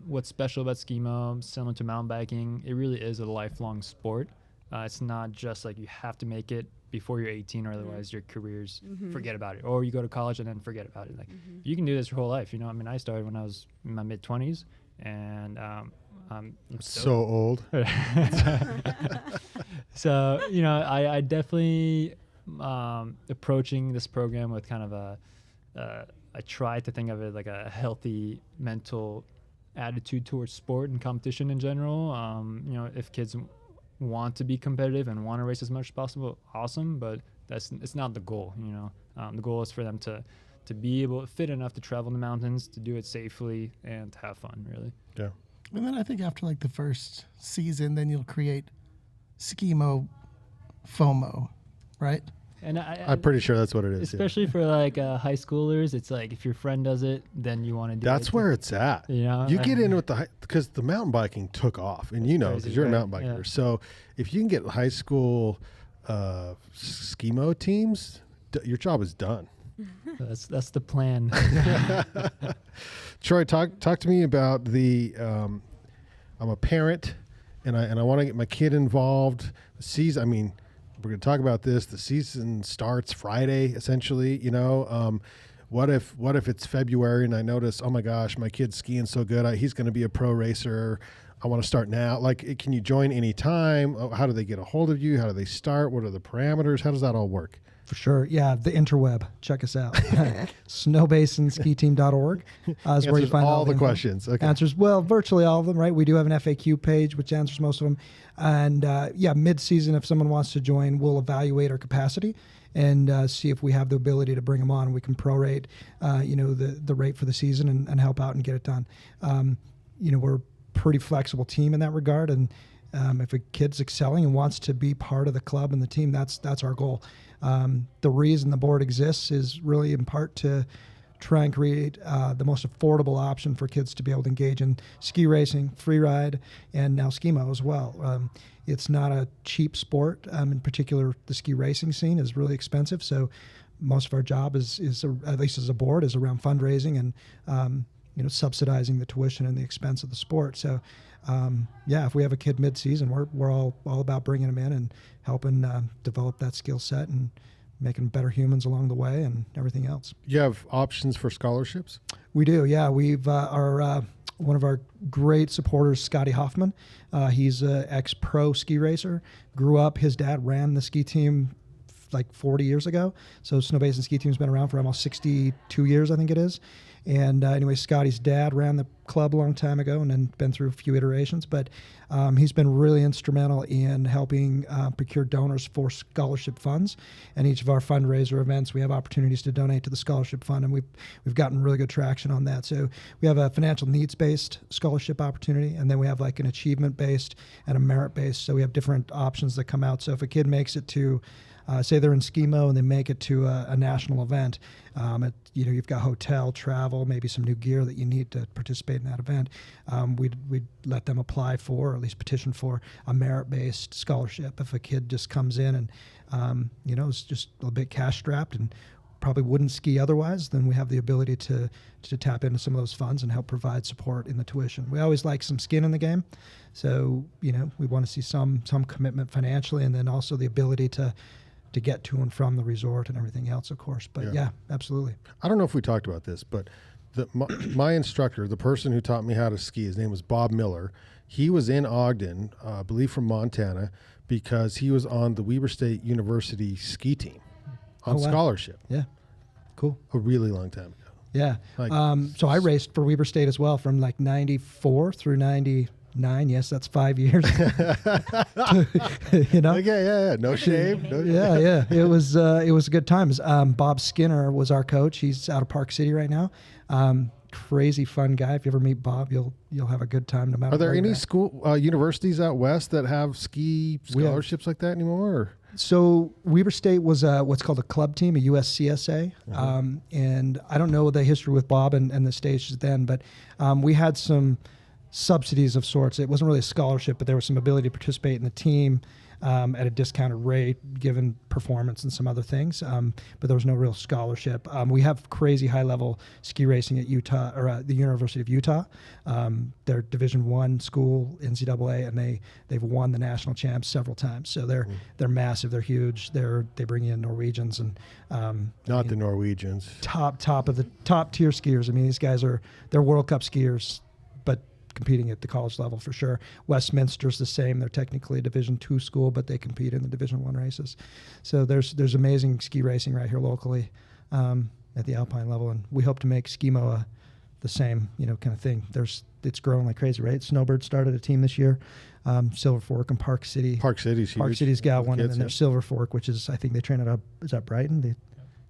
[SPEAKER 5] what's special about SkiMo, similar to mountain biking, it really is a lifelong sport. It's not just like you have to make it before you're 18 or otherwise your career's forget about it, or you go to college and then forget about it. Like you can do this your whole life. I started when I was in my mid-20s, and I'm
[SPEAKER 1] so old.
[SPEAKER 5] So I definitely approaching this program with kind of I try to think of it like a healthy mental attitude towards sport and competition in general. If kids want to be competitive and want to race as much as possible, awesome, but it's not the goal. The goal is for them to be able fit enough to travel in the mountains, to do it safely, and to have fun, really.
[SPEAKER 1] Yeah.
[SPEAKER 2] And then I think after like the first season, then you'll create SkiMo FOMO, right?
[SPEAKER 5] And
[SPEAKER 1] I'm pretty sure that's what it is.
[SPEAKER 5] especially for like high schoolers, it's like if your friend does it, then you want to do it.
[SPEAKER 1] That's where it's at.
[SPEAKER 5] You know,
[SPEAKER 1] You get in with because the mountain biking took off, and you know,
[SPEAKER 5] crazy,
[SPEAKER 1] because you're a
[SPEAKER 5] right?
[SPEAKER 1] mountain biker.
[SPEAKER 5] Yeah.
[SPEAKER 1] So if you can get high school SkiMo teams, your job is done.
[SPEAKER 5] That's the plan.
[SPEAKER 1] Troy, talk to me about the. I'm a parent, and I want to get my kid involved. The season. I mean, we're going to talk about this. The season starts Friday, essentially. You know, what if it's February and I notice, oh my gosh, my kid's skiing so good. He's going to be a pro racer. I want to start now. Like, can you join anytime? How do they get a hold of you? How do they start? What are the parameters? How does that all work?
[SPEAKER 4] For sure. Yeah, the interweb. Check us out. Snowbasinskiteam.org is where you
[SPEAKER 1] Answers
[SPEAKER 4] find
[SPEAKER 1] all the
[SPEAKER 4] info.
[SPEAKER 1] questions. Okay.
[SPEAKER 4] Answers, well, virtually all of them, right? We do have an FAQ page, which answers most of them. And mid-season, if someone wants to join, we'll evaluate our capacity and see if we have the ability to bring them on. We can prorate, the rate for the season and help out and get it done. We're a pretty flexible team in that regard. And if a kid's excelling and wants to be part of the club and the team, that's our goal. The reason the board exists is really in part to try and create the most affordable option for kids to be able to engage in ski racing, free ride, and now SkiMo as well. It's not a cheap sport. In particular, the ski racing scene is really expensive. So most of our job is at least as a board, is around fundraising and subsidizing the tuition and the expense of the sport. So if we have a kid mid-season, we're all about bringing them in and helping develop that skill set and making better humans along the way and everything else.
[SPEAKER 1] You have options for scholarships?
[SPEAKER 4] We do, yeah. We've one of our great supporters, Scotty Hoffman. He's an ex-pro ski racer. Grew up, his dad ran the ski team like 40 years ago. So Snowbasin Ski Team's been around for almost 62 years, I think it is. And anyway, Scotty's dad ran the club a long time ago and then been through a few iterations. But he's been really instrumental in helping procure donors for scholarship funds. And each of our fundraiser events, we have opportunities to donate to the scholarship fund, and we've gotten really good traction on that. So we have a financial needs-based scholarship opportunity, and then we have like an achievement-based and a merit-based. So we have different options that come out. So if a kid makes it to say they're in SkiMo and they make it to a national event, you've got hotel, travel, maybe some new gear that you need to participate in that event. We'd let them apply for, or at least petition for, a merit-based scholarship. If a kid just comes in and, is just a bit cash-strapped and probably wouldn't ski otherwise, then we have the ability to tap into some of those funds and help provide support in the tuition. We always like some skin in the game. So, we want to see some commitment financially, and then also the ability to get to and from the resort and everything else, of course. But yeah, absolutely.
[SPEAKER 1] I don't know if we talked about this, but my instructor, the person who taught me how to ski, his name was Bob Miller. He was in Ogden, I believe from Montana, because he was on the Weber State University ski team on scholarship.
[SPEAKER 4] Yeah, cool.
[SPEAKER 1] A really long time ago.
[SPEAKER 4] Yeah.
[SPEAKER 1] Like,
[SPEAKER 4] so I raced for Weber State as well from like 94 through 99. Yes, that's 5 years.
[SPEAKER 1] Okay, yeah. No shame.
[SPEAKER 4] Yeah. It was a good time. Bob Skinner was our coach. He's out of Park City right now. Crazy fun guy. If you ever meet Bob, you'll have a good time no matter.
[SPEAKER 1] Are there
[SPEAKER 4] where
[SPEAKER 1] any
[SPEAKER 4] you're at.
[SPEAKER 1] universities out west that have ski scholarships like that anymore? Or?
[SPEAKER 4] So Weber State was what's called a club team, a USCSA. And I don't know the history with Bob and the stages then, but we had some subsidies of sorts. It wasn't really a scholarship, but there was some ability to participate in the team at a discounted rate given performance and some other things, but there was no real scholarship. We have crazy high-level ski racing at Utah, or the University of Utah. They're Division I school, NCAA, and they've won the national champs several times. So they're massive, they're huge. They bring in Norwegians and
[SPEAKER 1] Not the Norwegians.
[SPEAKER 4] top tier skiers. I mean, these guys they're World Cup skiers, but competing at the college level for sure. Westminster's the same. They're technically a Division II school, but they compete in the Division I races. So there's amazing ski racing right here locally at the Alpine level, and we hope to make SkiMo the same kind of thing. It's growing like crazy, right? Snowbird started a team this year. Silver Fork and Park City.
[SPEAKER 1] Park City's
[SPEAKER 4] got one, and then
[SPEAKER 1] kids,
[SPEAKER 4] there's Silver Fork, which is, I think they train out of, is that Brighton?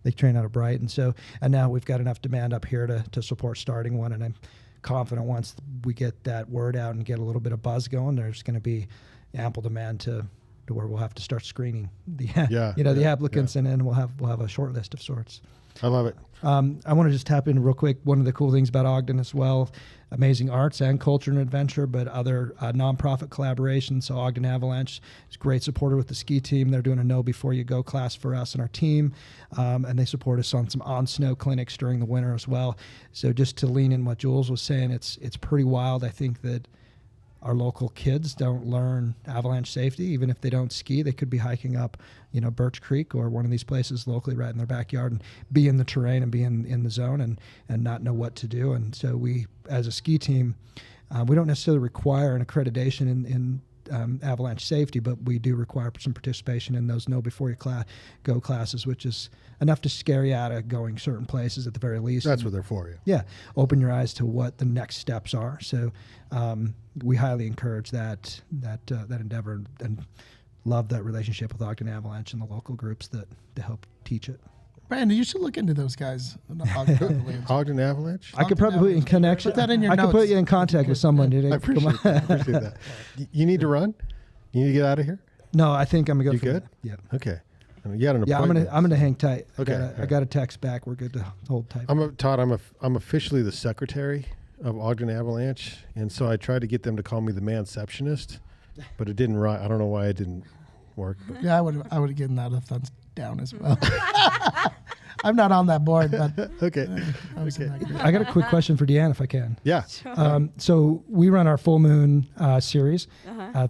[SPEAKER 4] They train out of Brighton. So, and now we've got enough demand up here to support starting one, and I'm confident once we get that word out and get a little bit of buzz going, there's going to be ample demand to where we'll have to start screening the the applicants, and then we'll have a short list of sorts.
[SPEAKER 1] I love it.
[SPEAKER 4] I want to just tap in real quick. One of the cool things about Ogden as well, amazing arts and culture and adventure, but other nonprofit collaborations. So Ogden Avalanche is a great supporter with the ski team. They're doing a Know Before You Go class for us and our team, and they support us on some on-snow clinics during the winter as well. So just to lean in what Jules was saying, it's pretty wild. I think that our local kids don't learn avalanche safety. Even if they don't ski, they could be hiking up, Birch Creek or one of these places locally right in their backyard and be in the terrain and be in the zone and not know what to do. And so we, as a ski team, we don't necessarily require an accreditation in avalanche safety, but we do require some participation in those Know Before You Go classes, which is enough to scare you out of going certain places at the very least.
[SPEAKER 1] That's what they're for.
[SPEAKER 4] Yeah, open your eyes to what the next steps are. So we highly encourage that endeavor and love that relationship with Ogden Avalanche and the local groups that help teach it.
[SPEAKER 2] Brandon, you should look into those guys.
[SPEAKER 1] Ogden Avalanche?
[SPEAKER 4] I could probably put you in connection.
[SPEAKER 2] Put that in your
[SPEAKER 4] I
[SPEAKER 2] notes.
[SPEAKER 4] could put you in contact with someone.
[SPEAKER 1] I appreciate that. You need to run? You need to get out of here?
[SPEAKER 4] No, I think I'm gonna go.
[SPEAKER 1] You
[SPEAKER 4] for
[SPEAKER 1] good?
[SPEAKER 4] Yeah.
[SPEAKER 1] Okay. You had an
[SPEAKER 4] Yeah,
[SPEAKER 1] appointment.
[SPEAKER 4] I'm gonna hang tight.
[SPEAKER 1] Okay.
[SPEAKER 4] I got a text back. We're good to hold tight.
[SPEAKER 1] Todd, I'm officially the secretary of Ogden Avalanche, and so I tried to get them to call me the manceptionist, but it didn't. I don't know why it didn't work. But.
[SPEAKER 2] Yeah, I would have given that a thumbs down as well. I'm not on that board, but
[SPEAKER 1] Okay.
[SPEAKER 4] I got a quick question for Deann, if I can.
[SPEAKER 1] Yeah.
[SPEAKER 4] So we run our full moon series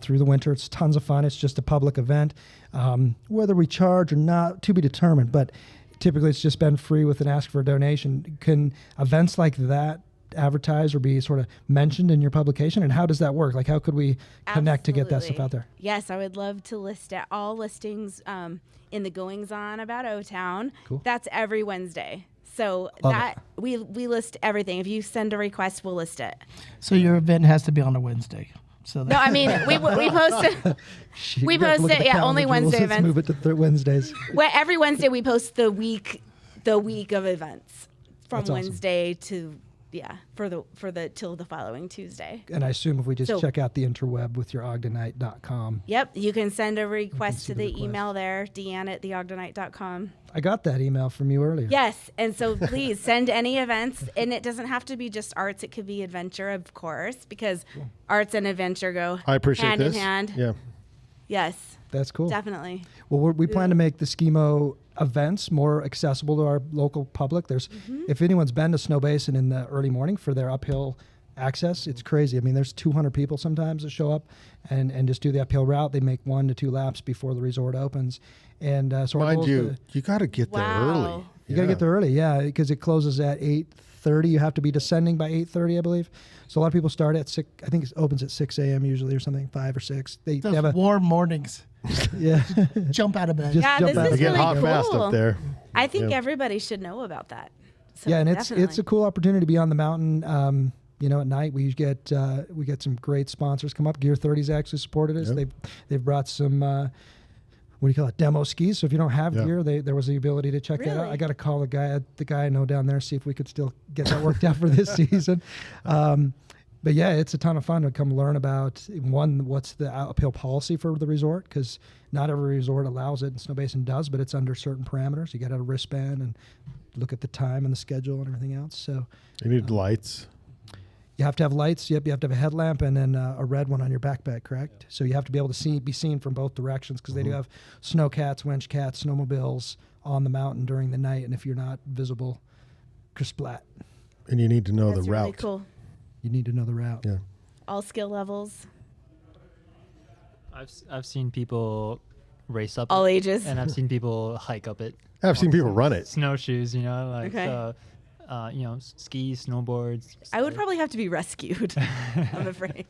[SPEAKER 4] through the winter. It's tons of fun. It's just a public event. Whether we charge or not, to be determined, but typically it's just been free with an ask for a donation. Can events like that advertise or be sort of mentioned in your publication? And how does that work? Like, how could we connect to get that stuff out there?
[SPEAKER 3] Yes, I would love to list all listings in the goings on about O-Town.
[SPEAKER 4] Cool.
[SPEAKER 3] That's every Wednesday. So
[SPEAKER 4] Love
[SPEAKER 3] we list everything. If you send a request, we'll list it.
[SPEAKER 2] so your event has to be on a Wednesday. So
[SPEAKER 3] No, I mean we post it. We post it. Yeah, only Wednesday
[SPEAKER 4] Let's
[SPEAKER 3] events.
[SPEAKER 4] move it to Wednesdays.
[SPEAKER 3] Well, every Wednesday we post the week of events from
[SPEAKER 4] That's awesome.
[SPEAKER 3] Wednesday to till the following Tuesday.
[SPEAKER 4] And I assume if we just
[SPEAKER 3] So-
[SPEAKER 4] check out the interweb with your Ogdenite.com.
[SPEAKER 3] Yep, you can send a request
[SPEAKER 4] see
[SPEAKER 3] to
[SPEAKER 4] the
[SPEAKER 3] the
[SPEAKER 4] request.
[SPEAKER 3] email there, Deann@theogdenite.com.
[SPEAKER 4] I got that email from you earlier.
[SPEAKER 3] Yes, and so please send any events, and it doesn't have to be just arts; it could be adventure, of course, because arts and adventure go
[SPEAKER 1] I appreciate
[SPEAKER 3] hand
[SPEAKER 1] this.
[SPEAKER 3] in hand.
[SPEAKER 1] Yeah.
[SPEAKER 3] Yes,
[SPEAKER 4] That's cool.
[SPEAKER 3] definitely.
[SPEAKER 4] Well, we plan to make the SkiMo events more accessible to our local public. If anyone's been to Snowbasin in the early morning for their uphill access, it's crazy. I mean, there's 200 people sometimes that show up and just do the uphill route. They make 1 to 2 laps before the resort opens. And so our goal
[SPEAKER 1] Mind
[SPEAKER 4] is
[SPEAKER 1] you, you got to get there
[SPEAKER 3] Wow.
[SPEAKER 1] early.
[SPEAKER 4] you got to get there early, yeah, because it closes at 8:30. You have to be descending by 8:30, I believe. So a lot of people start at 6. I think it opens at 6 a.m. usually or something, 5 or 6. They
[SPEAKER 2] those
[SPEAKER 4] have a
[SPEAKER 2] warm mornings.
[SPEAKER 4] yeah.
[SPEAKER 2] Jump out of bed.
[SPEAKER 4] Just
[SPEAKER 3] Yeah,
[SPEAKER 4] jump
[SPEAKER 3] this
[SPEAKER 4] out.
[SPEAKER 3] is
[SPEAKER 1] They get
[SPEAKER 3] really
[SPEAKER 1] hot
[SPEAKER 3] cool.
[SPEAKER 1] fast up there.
[SPEAKER 3] I think
[SPEAKER 1] Yeah.
[SPEAKER 3] everybody should know about that. So
[SPEAKER 4] Yeah, and it's
[SPEAKER 3] definitely.
[SPEAKER 4] a cool opportunity to be on the mountain. At night we get some great sponsors come up. Gear 30's actually supported us.
[SPEAKER 1] Yep.
[SPEAKER 4] They've brought some what do you call it, demo skis. So if you don't have
[SPEAKER 1] Yeah.
[SPEAKER 4] gear, there was the ability to check that out.
[SPEAKER 3] Really?
[SPEAKER 4] I got to call the guy I know down there, see if we could still get that worked out for this season. But yeah, it's a ton of fun to come learn about what's the uphill policy for the resort, because not every resort allows it, and Snowbasin does, but it's under certain parameters. You got to have a wristband and look at the time and the schedule and everything else. So
[SPEAKER 1] You need lights.
[SPEAKER 4] you have to have lights. Yep, you have to have a headlamp and then a red one on your backpack, correct? So you have to be able to be seen from both directions, because they do have snow cats, winch cats, snowmobiles on the mountain during the night, and if you're not visible, kersplat.
[SPEAKER 1] And you need to know
[SPEAKER 3] That's
[SPEAKER 1] the
[SPEAKER 3] really
[SPEAKER 1] route.
[SPEAKER 3] cool.
[SPEAKER 4] You need to know the route.
[SPEAKER 1] Yeah.
[SPEAKER 3] All skill levels,
[SPEAKER 5] I've seen people race up
[SPEAKER 3] all
[SPEAKER 5] it,
[SPEAKER 3] ages.
[SPEAKER 5] and I've seen people hike up it.
[SPEAKER 1] I've seen people run it.
[SPEAKER 5] Snowshoes, like
[SPEAKER 3] Okay.
[SPEAKER 5] skis, snowboards.
[SPEAKER 3] I would probably have to be rescued, I'm afraid.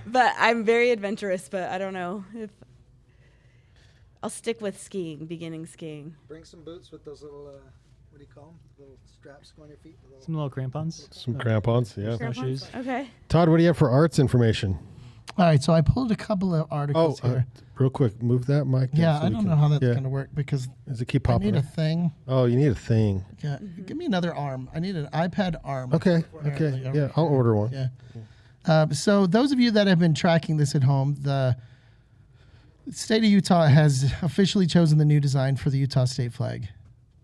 [SPEAKER 3] But I'm very adventurous, but I don't know if I'll stick with skiing, beginning skiing.
[SPEAKER 4] Bring some boots with those little, what do you call them? Little straps go on your feet.
[SPEAKER 5] Some little crampons.
[SPEAKER 1] Some crampons, yeah.
[SPEAKER 5] Snowshoes.
[SPEAKER 3] Okay.
[SPEAKER 1] Todd, what do you have for arts information?
[SPEAKER 2] All right, so I pulled a couple of articles here.
[SPEAKER 1] Real quick, move that mic.
[SPEAKER 2] Yeah,
[SPEAKER 1] down so
[SPEAKER 2] I
[SPEAKER 1] we
[SPEAKER 2] don't
[SPEAKER 1] can-
[SPEAKER 2] know how that's
[SPEAKER 1] yeah.
[SPEAKER 2] going to work because
[SPEAKER 1] Does it keep
[SPEAKER 2] I
[SPEAKER 1] popping
[SPEAKER 2] need a
[SPEAKER 1] up?
[SPEAKER 2] thing.
[SPEAKER 1] Oh, you need a thing.
[SPEAKER 2] Yeah, give me another arm. I need an iPad arm.
[SPEAKER 1] Okay.
[SPEAKER 2] Apparently, over
[SPEAKER 1] Yeah, I'll
[SPEAKER 2] here.
[SPEAKER 1] order one.
[SPEAKER 2] Yeah. So those of you that have been tracking this at home, the state of Utah has officially chosen the new design for the Utah state flag.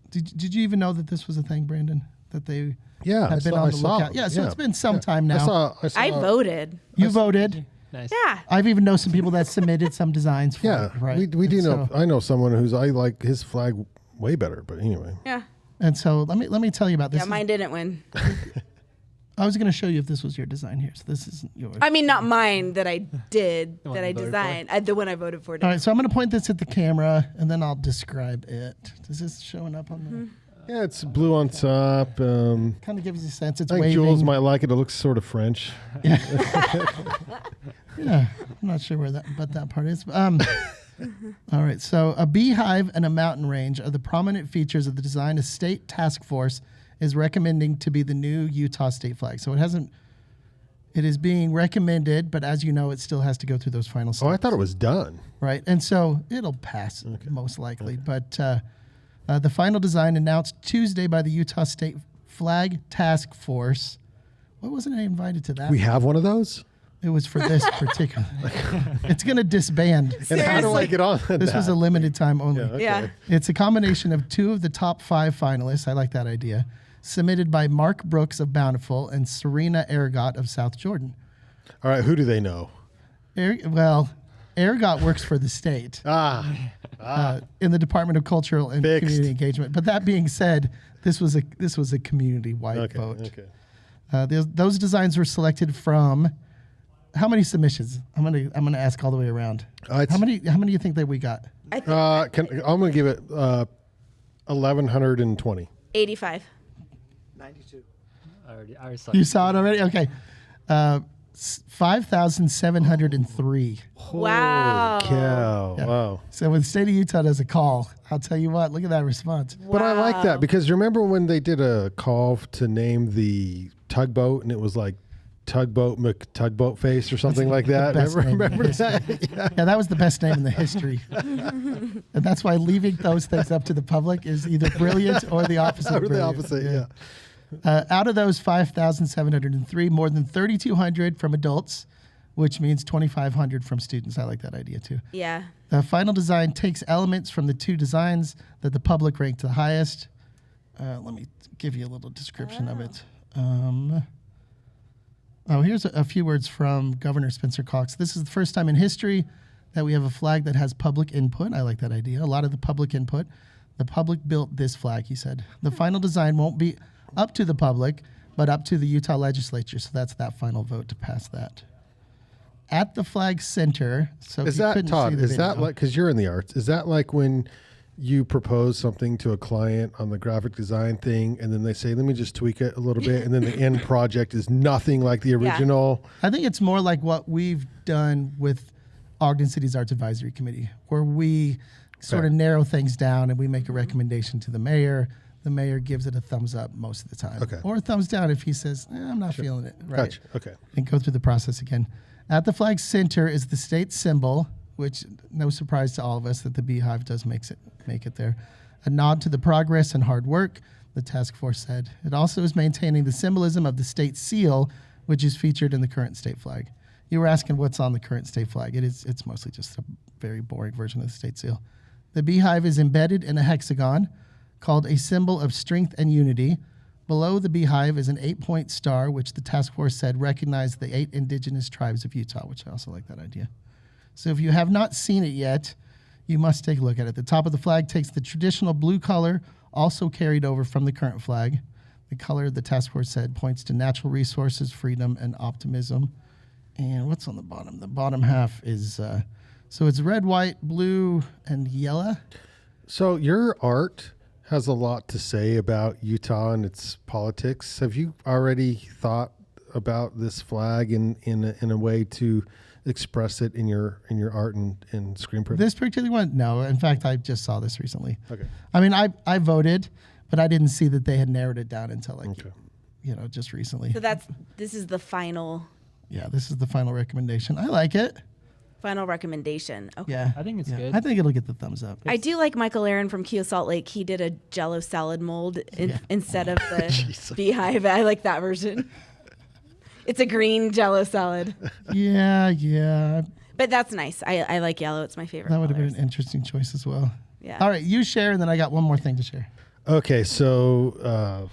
[SPEAKER 2] Did you even know that this was a thing, Brandon? That they
[SPEAKER 1] Yeah,
[SPEAKER 2] had been on the lookout? Yeah, so it's been some time now.
[SPEAKER 1] I saw.
[SPEAKER 3] I voted.
[SPEAKER 2] You voted.
[SPEAKER 5] Nice.
[SPEAKER 3] Yeah.
[SPEAKER 2] I've even known some people that submitted some designs for
[SPEAKER 1] Yeah,
[SPEAKER 2] it, right?
[SPEAKER 1] we do know.
[SPEAKER 2] So,
[SPEAKER 1] I know someone I like his flag way better. But anyway,
[SPEAKER 3] Yeah.
[SPEAKER 2] and so let me tell you about this.
[SPEAKER 3] Yeah, mine didn't win.
[SPEAKER 2] I was going to show you if this was your design here. So this isn't yours.
[SPEAKER 3] I mean, not mine that I did,
[SPEAKER 5] one
[SPEAKER 3] that I
[SPEAKER 5] you voted
[SPEAKER 3] designed. The one I voted for.
[SPEAKER 2] All right, so I'm going to point this at the camera, and then I'll describe it. Is this showing up on
[SPEAKER 1] yeah, it's blue on top.
[SPEAKER 2] the? Kind of gives you a sense. It's
[SPEAKER 1] I think
[SPEAKER 2] waving.
[SPEAKER 1] Jules might like it. It looks sort of French.
[SPEAKER 2] Yeah, I'm not sure but that part is. All right, so a beehive and a mountain range are the prominent features of the design a state task force is recommending to be the new Utah state flag. So it is being recommended, but as you know, it still has to go through those final steps.
[SPEAKER 1] Oh, I thought it was done.
[SPEAKER 2] Right, and so it'll pass most likely. But the final design announced Tuesday by the Utah State Flag Task Force. Why wasn't I invited to that?
[SPEAKER 1] We have one of those.
[SPEAKER 2] It was for this particular. It's going to disband.
[SPEAKER 1] And how do I
[SPEAKER 3] Seriously?
[SPEAKER 1] get on
[SPEAKER 2] This was a limited time only.
[SPEAKER 1] okay.
[SPEAKER 3] Yeah.
[SPEAKER 2] It's a combination of two of the top 5 finalists. I like that idea. Submitted by Mark Brooks of Bountiful and Serena Aragot of South Jordan.
[SPEAKER 1] All right, who do they know?
[SPEAKER 2] Aragot works for the state in the Department of Cultural and
[SPEAKER 1] Fixed.
[SPEAKER 2] Community Engagement. But that being said, this was a community-wide vote.
[SPEAKER 1] Okay.
[SPEAKER 2] Those designs were selected from. How many submissions? I'm gonna ask all the way around.
[SPEAKER 1] It's-
[SPEAKER 2] How many do you think that we got?
[SPEAKER 3] I think
[SPEAKER 1] I'm going to give it 1,120.
[SPEAKER 3] 85.
[SPEAKER 4] 92.
[SPEAKER 5] I already saw
[SPEAKER 2] You saw it already? Okay. 5,703.
[SPEAKER 3] Wow.
[SPEAKER 1] Cow. Wow.
[SPEAKER 2] So when the state of Utah does a call, I'll tell you what, look at that response.
[SPEAKER 1] But I like that because remember when they did a call to name the tugboat and it was like Tugboat McTugboat Face or something like that?
[SPEAKER 2] best name in
[SPEAKER 1] Remember
[SPEAKER 2] history.
[SPEAKER 1] that?
[SPEAKER 2] Yeah, that was the best name in the history. And that's why leaving those things up to the public is either brilliant or the opposite.
[SPEAKER 1] Or
[SPEAKER 2] of
[SPEAKER 1] the
[SPEAKER 2] brilliant.
[SPEAKER 1] opposite, yeah.
[SPEAKER 2] Out of those 5,703, more than 3,200 from adults, which means 2,500 from students. I like that idea too.
[SPEAKER 3] Yeah.
[SPEAKER 2] The final design takes elements from the 2 designs that the public ranked the highest. Let me give you a little description of it. Here's a few words from Governor Spencer Cox. This is the first time in history that we have a flag that has public input. I like that idea. A lot of the public input. The public built this flag, he said. The final design won't be up to the public, but up to the Utah legislature. So that's that final vote to pass that. At the flag center. So if
[SPEAKER 1] Is
[SPEAKER 2] you
[SPEAKER 1] that,
[SPEAKER 2] couldn't
[SPEAKER 1] Todd,
[SPEAKER 2] see the
[SPEAKER 1] is that
[SPEAKER 2] video-
[SPEAKER 1] like, because you're in the arts, is that like when you propose something to a client on the graphic design thing and then they say, let me just tweak it a little bit, and then the end project is nothing like the original?
[SPEAKER 2] I think it's more like what we've done with Ogden City's Arts Advisory Committee, where we sort of narrow things down and we make a recommendation to the mayor. The mayor gives it a thumbs up most of the time.
[SPEAKER 1] Okay.
[SPEAKER 2] Or a thumbs down if he says, I'm not feeling it. Right.
[SPEAKER 1] Gotcha. Okay.
[SPEAKER 2] And go through the process again. At the flag center is the state symbol, which no surprise to all of us that the beehive does make it there. A nod to the progress and hard work, the task force said. It also is maintaining the symbolism of the state seal, which is featured in the current state flag. You were asking what's on the current state flag. It's mostly just a very boring version of the state seal. The beehive is embedded in a hexagon called a symbol of strength and unity. Below the beehive is an 8-point star, which the task force said recognized the 8 indigenous tribes of Utah, which I also like that idea. So if you have not seen it yet, you must take a look at it. The top of the flag takes the traditional blue color, also carried over from the current flag. The color, the task force said, points to natural resources, freedom, and optimism. And what's on the bottom? The bottom half is, so it's red, white, blue, and yellow.
[SPEAKER 1] So your art has a lot to say about Utah and its politics. Have you already thought about this flag in a way to express it in your art and screen print?
[SPEAKER 2] This particular one, no. In fact, I just saw this recently.
[SPEAKER 1] Okay.
[SPEAKER 2] I mean, I voted, but I didn't see that they had narrowed it down until
[SPEAKER 1] Okay.
[SPEAKER 2] just recently.
[SPEAKER 3] So this is the final
[SPEAKER 2] Yeah, this is the final recommendation. I like it.
[SPEAKER 3] Final recommendation. Okay.
[SPEAKER 2] Yeah.
[SPEAKER 5] I think it's good.
[SPEAKER 2] I think it'll get the thumbs up.
[SPEAKER 3] I do like Michael Aaron from Keo Salt Lake. He did a Jello salad mold instead of the beehive. I like that version. It's a green Jello salad.
[SPEAKER 2] Yeah.
[SPEAKER 3] But that's nice. I like yellow. It's my favorite.
[SPEAKER 2] That would have been
[SPEAKER 3] colors.
[SPEAKER 2] an interesting choice as well.
[SPEAKER 3] Yeah.
[SPEAKER 2] All right, you share, and then I got one more thing to share.
[SPEAKER 1] Okay, so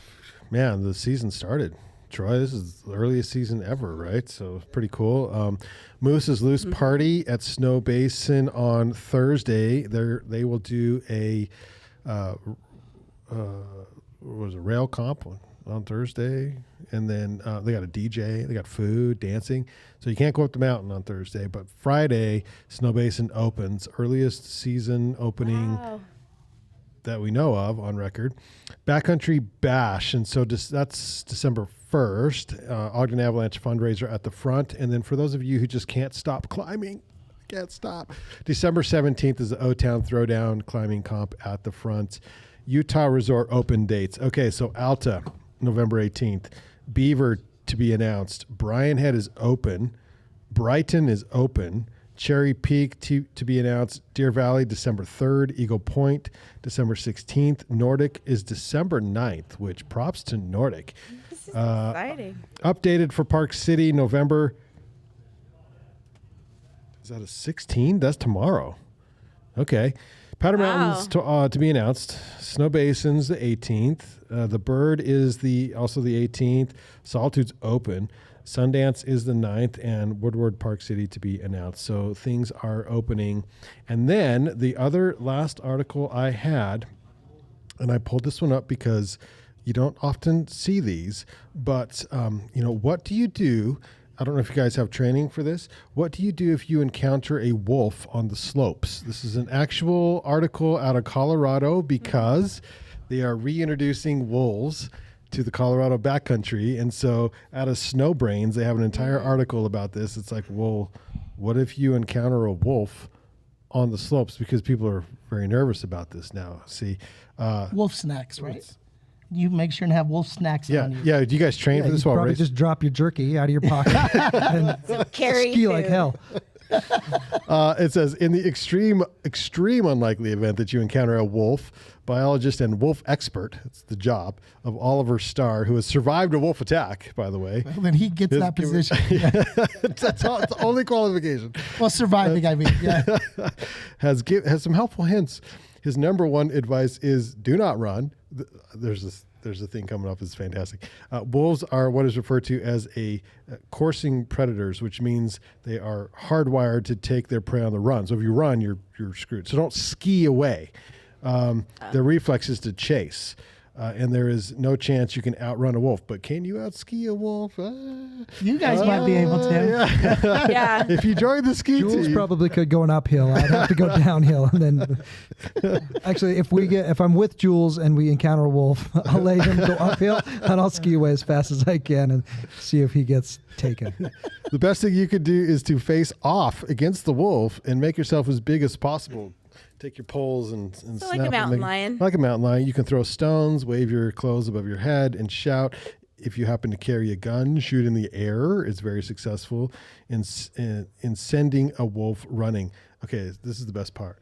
[SPEAKER 1] man, the season started. Troy, this is the earliest season ever, right? So pretty cool. Moose's Loose Party at Snowbasin on Thursday. They will do a rail comp on Thursday, and then they got a DJ, they got food, dancing. So you can't go up the mountain on Thursday, but Friday Snowbasin opens, earliest season opening that we know of on record. Backcountry Bash, and so that's December 1st. Ogden Avalanche fundraiser at the front, and then for those of you who just can't stop climbing, December 17th is the O-Town Throwdown climbing comp at the front. Utah Resort open dates. Okay, so Alta, November 18th. Beaver to be announced. Bryan Head is open. Brighton is open. Cherry Peak to be announced. Deer Valley, December 3rd. Eagle Point, December 16th. Nordic is December 9th, which props to Nordic.
[SPEAKER 3] This is exciting.
[SPEAKER 1] Updated for Park City, November. Is that a 16? That's tomorrow. Okay. Powder Mountains to be announced. Snowbasin's the 18th. The Bird is also the 18th. Solitude's open. Sundance is the 9th, and Woodward Park City to be announced. So things are opening. And then the other last article I had, and I pulled this one up because you don't often see these, but what do you do? I don't know if you guys have training for this. What do you do if you encounter a wolf on the slopes? This is an actual article out of Colorado because they are reintroducing wolves to the Colorado backcountry. And so out of Snow Brains, they have an entire article about this. It's like, well, what if you encounter a wolf on the slopes? Because people are very nervous about this now. See,
[SPEAKER 2] Wolf snacks, right? You make sure and have wolf snacks on you.
[SPEAKER 1] Yeah. Do you guys train for this?
[SPEAKER 4] You
[SPEAKER 1] While
[SPEAKER 4] probably
[SPEAKER 1] race?
[SPEAKER 4] just drop your jerky out of your pocket and
[SPEAKER 3] Carry
[SPEAKER 4] ski
[SPEAKER 3] food.
[SPEAKER 4] like hell.
[SPEAKER 1] It says, in the extreme unlikely event that you encounter a wolf, biologist and wolf expert, it's the job of Oliver Starr, who has survived a wolf attack, by the way.
[SPEAKER 2] Well, then he gets that position.
[SPEAKER 1] That's the only qualification.
[SPEAKER 2] Well, surviving, I mean. Yeah.
[SPEAKER 1] Has some helpful hints. His number one advice is do not run. There's a thing coming up that's fantastic. Wolves are what is referred to as coursing predators, which means they are hardwired to take their prey on the run. So if you run, you're screwed. So don't ski away. Their reflex is to chase. And there is no chance you can outrun a wolf. But can you outski a wolf?
[SPEAKER 2] You guys might be able to.
[SPEAKER 3] Yeah.
[SPEAKER 1] If you join the ski
[SPEAKER 4] Jules
[SPEAKER 1] team.
[SPEAKER 4] probably could go an uphill. I'd have to go downhill, and then actually, if I'm with Jules and we encounter a wolf, I'll let him go uphill, and I'll ski away as fast as I can and see if he gets taken.
[SPEAKER 1] The best thing you could do is to face off against the wolf and make yourself as big as possible. Take your poles and
[SPEAKER 3] So
[SPEAKER 1] snap
[SPEAKER 3] like a mountain
[SPEAKER 1] them.
[SPEAKER 3] lion.
[SPEAKER 1] Like a mountain lion. You can throw stones, wave your clothes above your head, and shout. If you happen to carry a gun, shoot in the air. It's very successful in sending a wolf running. Okay, this is the best part.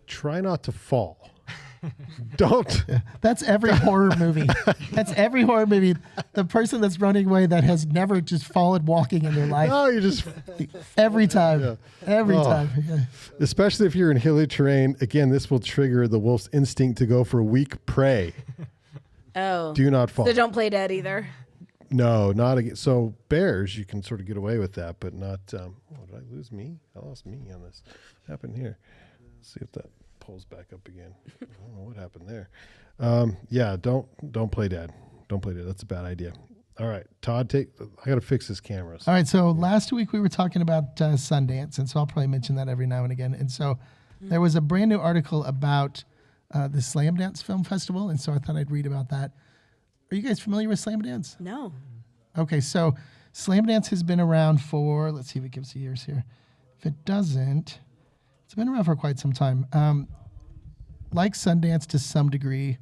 [SPEAKER 1] Try not to fall. Don't.
[SPEAKER 2] That's every horror movie. That's every horror movie. The person that's running away that has never just fallen walking in their life.
[SPEAKER 1] No, you just.
[SPEAKER 2] Every time.
[SPEAKER 1] Yeah.
[SPEAKER 2] Every
[SPEAKER 1] Oh.
[SPEAKER 2] time. Yeah.
[SPEAKER 1] Especially if you're in hilly terrain. Again, this will trigger the wolf's instinct to go for weak prey.
[SPEAKER 3] Oh.
[SPEAKER 1] Do not fall.
[SPEAKER 3] So don't play dead either.
[SPEAKER 1] No, not again. So bears, you can sort of get away with that, but not. Did I lose me? I lost me on this. What happened here? Let's see if that pulls back up again. I don't know what happened there. Yeah, don't play dead. Don't play dead. That's a bad idea. All right, Todd, I got to fix this camera.
[SPEAKER 2] All right. So last week we were talking about Sundance, and so I'll probably mention that every now and again. And so there was a brand new article about the Slamdance Film Festival, and so I thought I'd read about that. Are you guys familiar with Slamdance?
[SPEAKER 3] No.
[SPEAKER 2] Okay, so Slamdance has been around for, let's see if it gives the years here. If it doesn't, it's been around for quite some time. Like Sundance to some degree,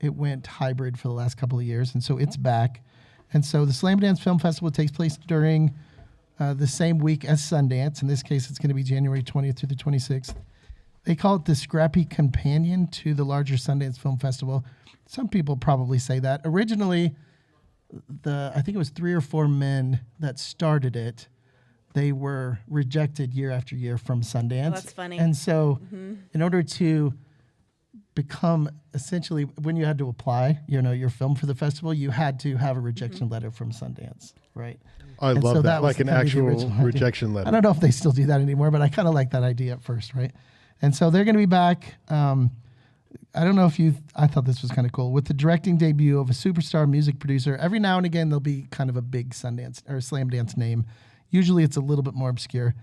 [SPEAKER 2] it went hybrid for the last couple of years, and so it's back. And so the Slamdance Film Festival takes place during the same week as Sundance. In this case, it's going to be January 20th through the 26th. They call it the scrappy companion to the larger Sundance Film Festival. Some people probably say that. Originally, I think it was 3 or 4 men that started it. They were rejected year after year from Sundance.
[SPEAKER 3] Oh, that's funny.
[SPEAKER 2] And so in order to become essentially, when you had to apply, your film for the festival, you had to have a rejection letter from Sundance, right?
[SPEAKER 1] I
[SPEAKER 2] And
[SPEAKER 1] love
[SPEAKER 2] so
[SPEAKER 1] that,
[SPEAKER 2] was
[SPEAKER 1] like an
[SPEAKER 2] kind of the
[SPEAKER 1] actual
[SPEAKER 2] original idea.
[SPEAKER 1] rejection letter.
[SPEAKER 2] I don't know if they still do that anymore, but I kind of like that idea at first, right? And so they're going to be back. I don't know if I thought this was kind of cool. With the directing debut of a superstar music producer, every now and again there'll be kind of a big Sundance or Slamdance name. Usually it's a little bit more obscure.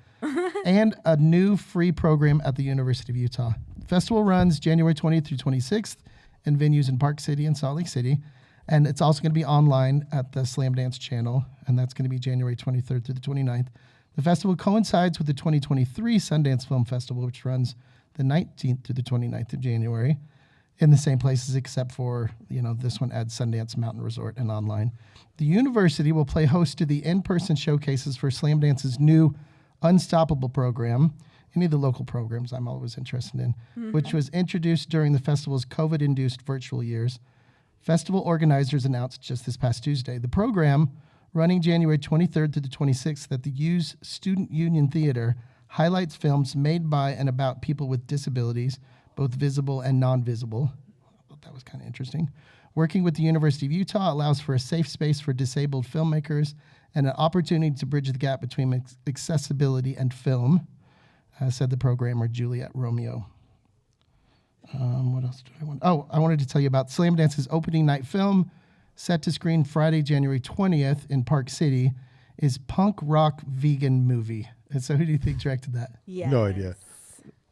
[SPEAKER 2] And a new free program at the University of Utah. The festival runs January 20th through 26th in venues in Park City and Salt Lake City. And it's also going to be online at the Slamdance channel, and that's going to be January 23rd through the 29th. The festival coincides with the 2023 Sundance Film Festival, which runs the 19th through the 29th of January in the same places, except for, this one adds Sundance Mountain Resort and online. The university will play host to the in-person showcases for Slamdance's new Unstoppable program, any of the local programs I'm always interested in, which was introduced during the festival's COVID-induced virtual years. Festival organizers announced just this past Tuesday the program, running January 23rd to the 26th at the U's Student Union Theater, highlights films made by and about people with disabilities, both visible and non-visible. I thought that was kind of interesting. Working with the University of Utah allows for a safe space for disabled filmmakers and an opportunity to bridge the gap between accessibility and film, said the programmer Juliet Romeo. What else do I want? Oh, I wanted to tell you about Slamdance's opening night film, set to screen Friday, January 20th in Park City, is Punk Rock Vegan Movie. And so who do you think directed that?
[SPEAKER 3] Yeah.
[SPEAKER 1] No idea.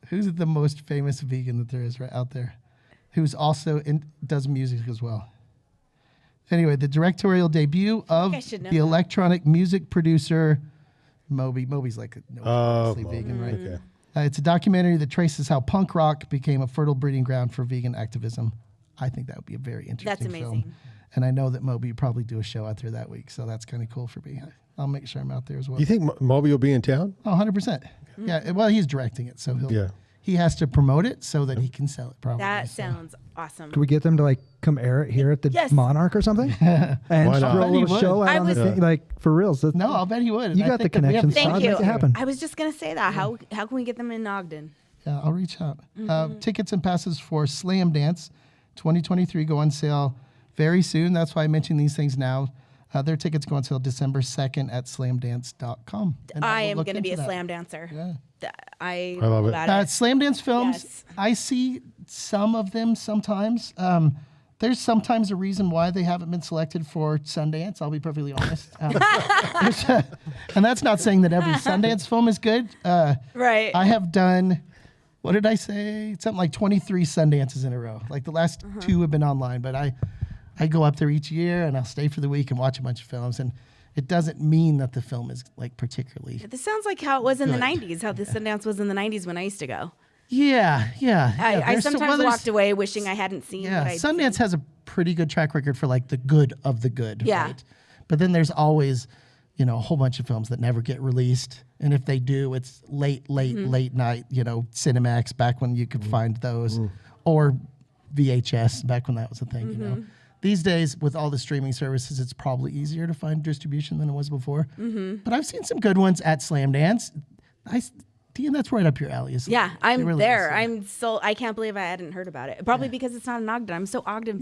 [SPEAKER 2] Who's the most famous vegan that there is right out there? Who's also does music as well. Anyway, the directorial debut of
[SPEAKER 3] I should know
[SPEAKER 2] the
[SPEAKER 3] that.
[SPEAKER 2] electronic music producer Moby. Moby's like obviously vegan, right?
[SPEAKER 1] Okay.
[SPEAKER 2] It's a documentary that traces how punk rock became a fertile breeding ground for vegan activism. I think that would be a very interesting
[SPEAKER 3] That's amazing.
[SPEAKER 2] film. And I know that Moby probably do a show out there that week, so that's kind of cool for me. I'll make sure I'm out there as well.
[SPEAKER 1] Do you think Moby will be in town?
[SPEAKER 2] Oh, 100%. Yeah, well, he's directing it, so he has to promote it so that he can sell it probably.
[SPEAKER 3] That
[SPEAKER 2] so.
[SPEAKER 3] sounds awesome.
[SPEAKER 4] Could we get them to come air it here at the
[SPEAKER 3] Yes.
[SPEAKER 4] Monarch or something? And
[SPEAKER 1] Why not?
[SPEAKER 4] throw a
[SPEAKER 2] I bet he
[SPEAKER 4] little
[SPEAKER 2] would.
[SPEAKER 4] show out
[SPEAKER 3] I
[SPEAKER 4] on the
[SPEAKER 3] was-
[SPEAKER 4] thing, for reals.
[SPEAKER 2] No, I'll bet he would.
[SPEAKER 4] You
[SPEAKER 2] I
[SPEAKER 4] got the
[SPEAKER 2] think that we have
[SPEAKER 4] connections.
[SPEAKER 2] to
[SPEAKER 3] Thank
[SPEAKER 4] Todd.
[SPEAKER 3] you.
[SPEAKER 4] Make it happen.
[SPEAKER 3] I was just going to say that. How can we get them in Ogden?
[SPEAKER 2] Yeah, I'll reach out. Tickets and passes for Slamdance 2023 go on sale very soon. That's why I mentioned these things now. Their tickets go on sale December 2nd at slamdance.com. And
[SPEAKER 3] I
[SPEAKER 2] will
[SPEAKER 3] am
[SPEAKER 2] look
[SPEAKER 3] going to be a
[SPEAKER 2] into that.
[SPEAKER 3] slam dancer.
[SPEAKER 2] Yeah.
[SPEAKER 3] I
[SPEAKER 1] love it.
[SPEAKER 3] about
[SPEAKER 2] Slamdance films,
[SPEAKER 3] Yes.
[SPEAKER 2] I see some of them sometimes. There's sometimes a reason why they haven't been selected for Sundance. I'll be perfectly honest. And that's not saying that every Sundance film is good.
[SPEAKER 3] Right.
[SPEAKER 2] I have done, what did I say? Something like 23 Sundances in a row. Like the last 2 have been online, but I go up there each year and I'll stay for the week and watch a bunch of films. And it doesn't mean that the film is particularly.
[SPEAKER 3] This sounds like how it was in the 90s, how the Sundance was in the 90s when I used to go.
[SPEAKER 2] Yeah.
[SPEAKER 3] I
[SPEAKER 2] There's
[SPEAKER 3] sometimes
[SPEAKER 2] there's-
[SPEAKER 3] walked away wishing I hadn't seen
[SPEAKER 2] Yeah,
[SPEAKER 3] what I'd
[SPEAKER 2] Sundance
[SPEAKER 3] seen.
[SPEAKER 2] has a pretty good track record for the good of the good.
[SPEAKER 3] Yeah.
[SPEAKER 2] Right? But then there's always, a whole bunch of films that never get released. And if they do, it's late night, Cinemax back when you could find those, or VHS back when that was a thing, These days, with all the streaming services, it's probably easier to find distribution than it was before. But I've seen some good ones at Slamdance. Deann, that's right up your alley. Isn't
[SPEAKER 3] Yeah,
[SPEAKER 2] it? It
[SPEAKER 3] I'm
[SPEAKER 2] really
[SPEAKER 3] there.
[SPEAKER 2] is.
[SPEAKER 3] I can't believe I hadn't heard about it. Probably because it's not in Ogden. I'm so Ogden.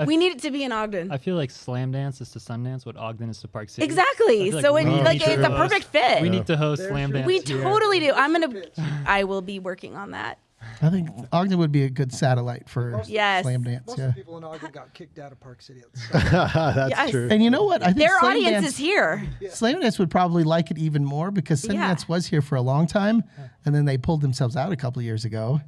[SPEAKER 3] We need it to be in Ogden.
[SPEAKER 5] I feel like Slamdance is to Sundance what Ogden is to Park City.
[SPEAKER 3] Exactly.
[SPEAKER 5] I feel
[SPEAKER 3] So
[SPEAKER 5] we
[SPEAKER 3] it's
[SPEAKER 5] need to
[SPEAKER 3] a
[SPEAKER 5] host-
[SPEAKER 3] perfect fit.
[SPEAKER 5] We need to host Slamdance.
[SPEAKER 3] We
[SPEAKER 5] here.
[SPEAKER 3] totally do. I will be working on that.
[SPEAKER 2] I think Ogden would be a good satellite for
[SPEAKER 3] Yes.
[SPEAKER 2] Slamdance.
[SPEAKER 4] Most
[SPEAKER 2] Yeah.
[SPEAKER 4] of the people in Ogden got kicked out of Park City.
[SPEAKER 1] That's
[SPEAKER 3] Yes.
[SPEAKER 1] true.
[SPEAKER 2] And you know what? I think
[SPEAKER 3] Their
[SPEAKER 2] Slamdance,
[SPEAKER 3] audience is here.
[SPEAKER 2] Slamdance would probably like it even more because Sundance
[SPEAKER 3] Yeah.
[SPEAKER 2] was here for a long time, and then they pulled themselves out a couple of years ago.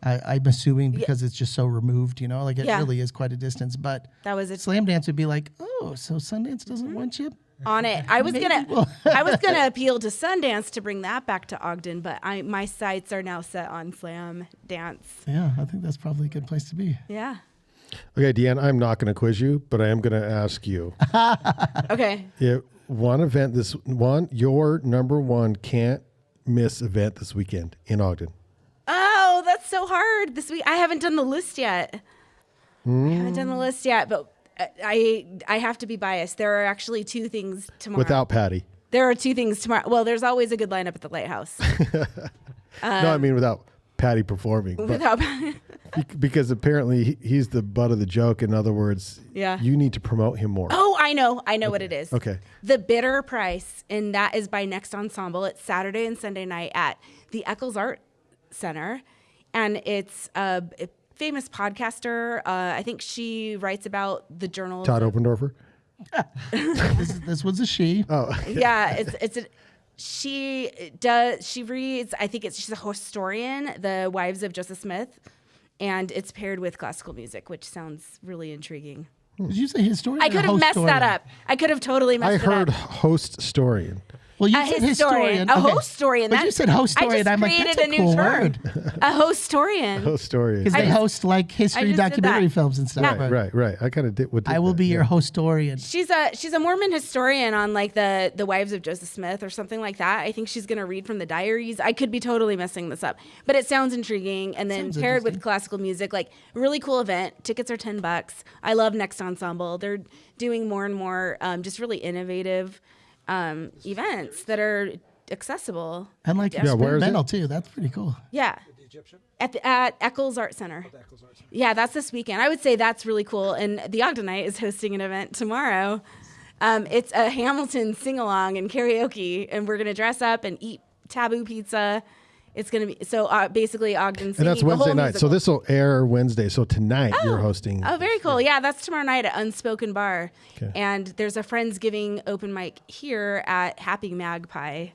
[SPEAKER 2] I'm assuming because it's just so removed, it
[SPEAKER 3] Yeah.
[SPEAKER 2] really is quite a distance. But
[SPEAKER 3] That was it.
[SPEAKER 2] Slamdance would be like, oh, so Sundance doesn't want you?
[SPEAKER 3] On it. I was
[SPEAKER 2] Maybe
[SPEAKER 3] gonna appeal to Sundance to bring that back to Ogden, but my sights are now set on Slam Dance.
[SPEAKER 2] Yeah, I think that's probably a good place to be.
[SPEAKER 3] Yeah.
[SPEAKER 1] Okay, Deann, I'm not going to quiz you, but I am going to ask you.
[SPEAKER 3] Okay.
[SPEAKER 1] Your number one can't miss event this weekend in Ogden.
[SPEAKER 3] Oh, that's so hard this week. I haven't done the list yet. But I have to be biased. There are actually two things tomorrow.
[SPEAKER 1] Without Patty.
[SPEAKER 3] There are two things tomorrow. Well, there's always a good lineup at the Lighthouse.
[SPEAKER 1] No, I mean without Patty performing.
[SPEAKER 3] Without
[SPEAKER 1] because apparently he's the butt of the joke. In other words,
[SPEAKER 3] Yeah.
[SPEAKER 1] you need to promote him more.
[SPEAKER 3] Oh, I know what it is.
[SPEAKER 1] Okay.
[SPEAKER 3] The Bitter Price, and that is by Next Ensemble. It's Saturday and Sunday night at the Eccles Art Center, and it's a famous podcaster. I think she writes about the journal.
[SPEAKER 1] Todd Oberndorfer.
[SPEAKER 2] This was a she.
[SPEAKER 1] Oh,
[SPEAKER 3] Yeah, she reads. I think she's a historian, The Wives of Joseph Smith, and it's paired with classical music, which sounds really intriguing.
[SPEAKER 2] Did you say historian?
[SPEAKER 3] I could have messed that up. I could have totally messed
[SPEAKER 1] I
[SPEAKER 3] it
[SPEAKER 1] heard
[SPEAKER 3] up.
[SPEAKER 1] host-storian.
[SPEAKER 2] Well, you
[SPEAKER 3] A
[SPEAKER 2] said
[SPEAKER 3] historian.
[SPEAKER 2] historian.
[SPEAKER 3] A
[SPEAKER 2] Okay.
[SPEAKER 3] hostorian.
[SPEAKER 2] But you said hostorian.
[SPEAKER 3] I just
[SPEAKER 2] I'm like,
[SPEAKER 3] created
[SPEAKER 2] that's
[SPEAKER 3] a
[SPEAKER 2] a
[SPEAKER 3] new
[SPEAKER 2] cool
[SPEAKER 3] term.
[SPEAKER 2] word.
[SPEAKER 3] A hostorian.
[SPEAKER 1] Host-storian.
[SPEAKER 2] Because they
[SPEAKER 3] just-
[SPEAKER 2] host like history
[SPEAKER 3] just did
[SPEAKER 2] documentary
[SPEAKER 3] that.
[SPEAKER 2] films and stuff.
[SPEAKER 3] Yeah.
[SPEAKER 1] Right. I kind of did.
[SPEAKER 2] I will be your hostorian.
[SPEAKER 3] She's a Mormon historian on like the Wives of Joseph Smith or something like that. I think she's going to read from the diaries. I could be totally messing this up, but it sounds intriguing. And then
[SPEAKER 2] Sounds
[SPEAKER 3] paired with
[SPEAKER 2] interesting.
[SPEAKER 3] classical music, like really cool event. Tickets are $10. I love Next Ensemble. They're doing more and more just really innovative events that are accessible.
[SPEAKER 2] And like
[SPEAKER 1] Yeah, where is it?
[SPEAKER 2] experimental too. That's pretty cool.
[SPEAKER 3] Yeah. At Eccles Art Center. Yeah, that's this weekend. I would say that's really cool. And the Ogdenite is hosting an event tomorrow. It's a Hamilton sing-along and karaoke, and we're going to dress up and eat taboo pizza. It's going to be, so basically Ogden singing
[SPEAKER 1] And that's
[SPEAKER 3] the
[SPEAKER 1] Wednesday
[SPEAKER 3] whole
[SPEAKER 1] night.
[SPEAKER 3] musical.
[SPEAKER 1] So this will air Wednesday. So tonight you're hosting.
[SPEAKER 3] Oh, very cool. Yeah, that's tomorrow night at Unspoken Bar.
[SPEAKER 1] Okay.
[SPEAKER 3] And there's a Friendsgiving open mic here at Happy Magpie,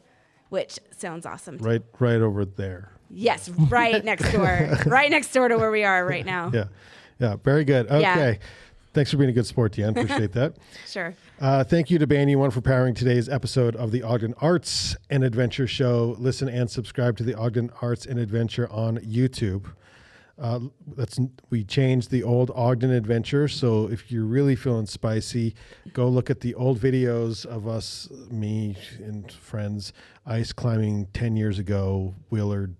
[SPEAKER 3] which sounds awesome.
[SPEAKER 1] Right over there.
[SPEAKER 3] Yes, right next door. Right next door to where we are right now.
[SPEAKER 1] Yeah. Very good. Okay.
[SPEAKER 3] Yeah.
[SPEAKER 1] Thanks for being a good sport, Deann. Appreciate that.
[SPEAKER 3] Sure.
[SPEAKER 1] Thank you to Band U1 for powering today's episode of the Ogden Arts and Adventure Show. Listen and subscribe to the Ogden Arts and Adventure on YouTube. We changed the old Ogden Adventure, so if you're really feeling spicy, go look at the old videos of us, me and friends, ice climbing 10 years ago, Willard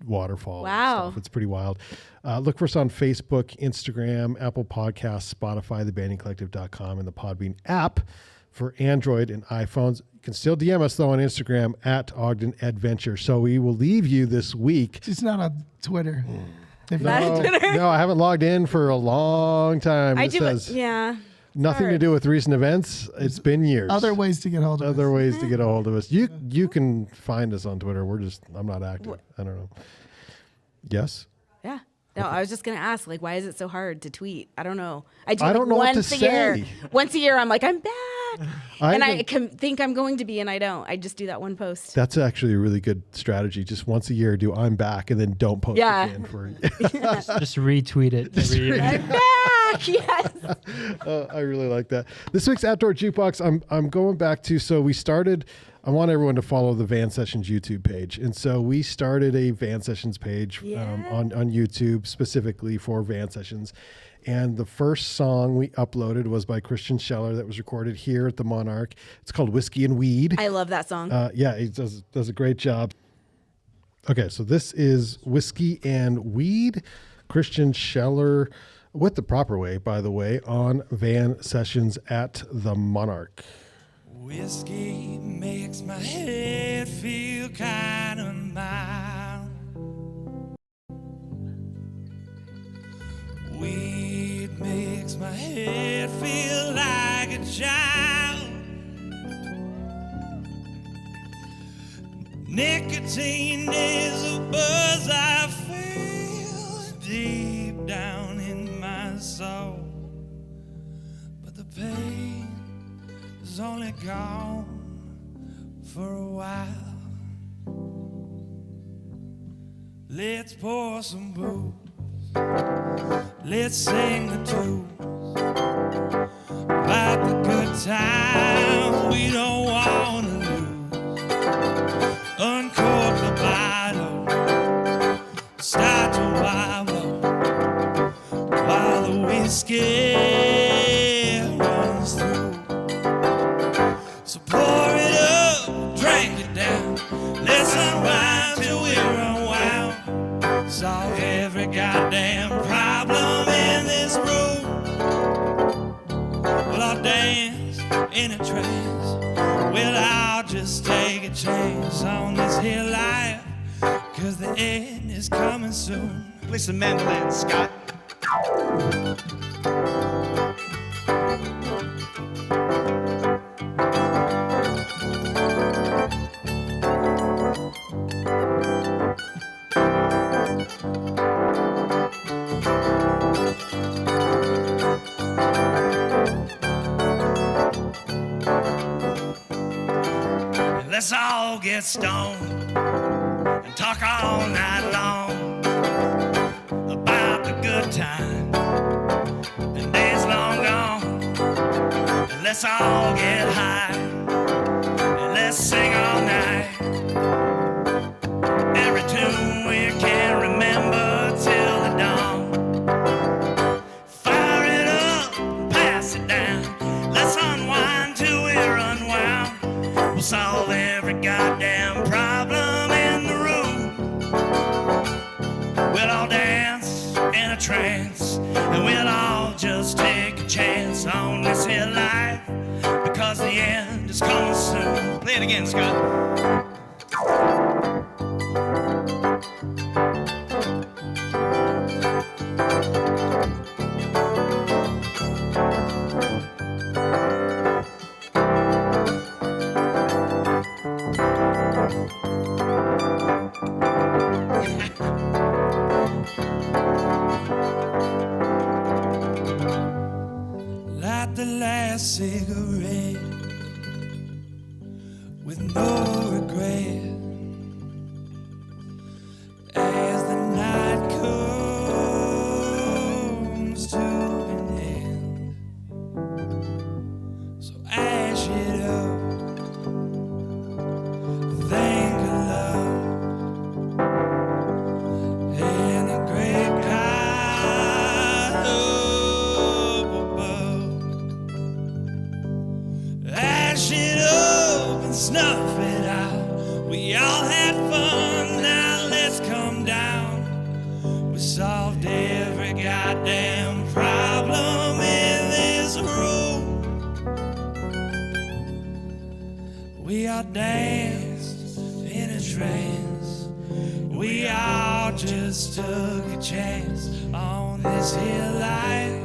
[SPEAKER 1] waterfall. and
[SPEAKER 3] Wow.
[SPEAKER 1] stuff. It's pretty wild. Look for us on Facebook, Instagram, Apple Podcasts, Spotify, thebandingcollective.com, and the Podbean app for Android and iPhones. You can still DM us, though, on Instagram at Ogden Adventure. So we will leave you this week.
[SPEAKER 2] Just not on Twitter. If
[SPEAKER 3] Not
[SPEAKER 2] you-
[SPEAKER 3] on Twitter.
[SPEAKER 1] No, I haven't logged in for a long time. It says
[SPEAKER 3] Yeah.
[SPEAKER 1] nothing to
[SPEAKER 3] hard.
[SPEAKER 1] do with recent events. It's been years.
[SPEAKER 2] Other ways to get hold of
[SPEAKER 1] Other
[SPEAKER 2] us.
[SPEAKER 1] ways to get a hold of us. You can find us on Twitter. I'm not active. I don't know. Yes?
[SPEAKER 3] Yeah. No, I was just gonna ask, like, why is it so hard to tweet? I don't know. I do
[SPEAKER 1] I
[SPEAKER 3] like
[SPEAKER 1] don't know what to
[SPEAKER 3] once a year.
[SPEAKER 1] say.
[SPEAKER 3] Once a year, I'm like, I'm back, and I
[SPEAKER 1] even-
[SPEAKER 3] think I'm going to be, and I don't. I just do that one post.
[SPEAKER 1] That's actually a really good strategy. Just once a year, do I'm back, and then don't post
[SPEAKER 3] Yeah.
[SPEAKER 1] again for.
[SPEAKER 5] Just retweet it every year.
[SPEAKER 3] I'm back. Yes.
[SPEAKER 1] I really like that. This week's Outdoor Jukebox, I'm going back to, so we started, I want everyone to follow the Van Sessions YouTube page. And so we started a Van Sessions page on YouTube specifically for Van Sessions. And the first song we uploaded was by Kristen Scheller that was recorded here at the Monarch. It's called Whiskey and Weed.
[SPEAKER 3] I love that song.
[SPEAKER 1] Yeah, he does a great job. Okay, so this is Whiskey and Weed, Kristen Scheller, with the proper way, by the way, on Van Sessions at the Monarch.
[SPEAKER 6] Whiskey makes my head feel kind of mild. Weed makes my head feel like a child. Nicotine is a buzz I feel deep down in my soul. But the pain is only gone for a while. Let's pour some booze. Let's sing the tunes about the good times we don't want to lose. Uncork the bottle, start to wobble while the whiskey every goddamn problem in this room. We'll all dance in a trance. We'll all just take a chance on this here life, 'cause the end is coming soon.
[SPEAKER 7] Play some mandolin, Scott.
[SPEAKER 6] Let's all get stoned and talk all night long about the good time and days long gone. And let's all get high and let's sing all night. Every tune we can remember till the dawn. Fire it up, pass it down. Let's unwind till we're unwound. We'll solve every goddamn problem in the room. We'll all dance in a trance, and we'll all just take a chance on this here life, because the end is coming soon.
[SPEAKER 7] Play it again, Scott.
[SPEAKER 6] Light the last cigarette with no regret as the night comes to an end. So ash it up, think of love and the great God up above. Ash it up and snuff it out. We all had fun, now let's come down. We solved every goddamn problem in this room. We all danced in a trance. We all just took a chance on this here life,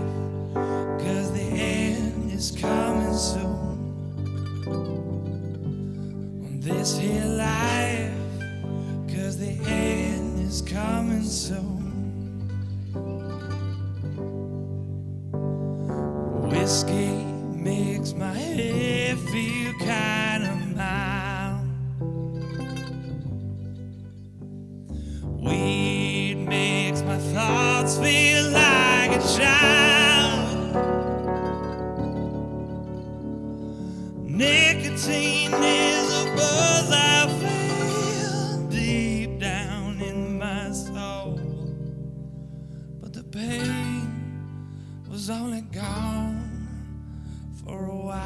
[SPEAKER 6] 'cause the end is coming soon. On this here life, 'cause the end is coming soon. Whiskey makes my head feel kind of mild. Weed makes my thoughts feel like a child. Nicotine is a buzz I feel deep down in my soul. But the pain was only gone for a while.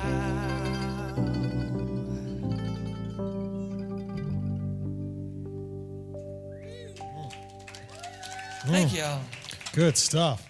[SPEAKER 6] Thank y'all.
[SPEAKER 1] Good stuff.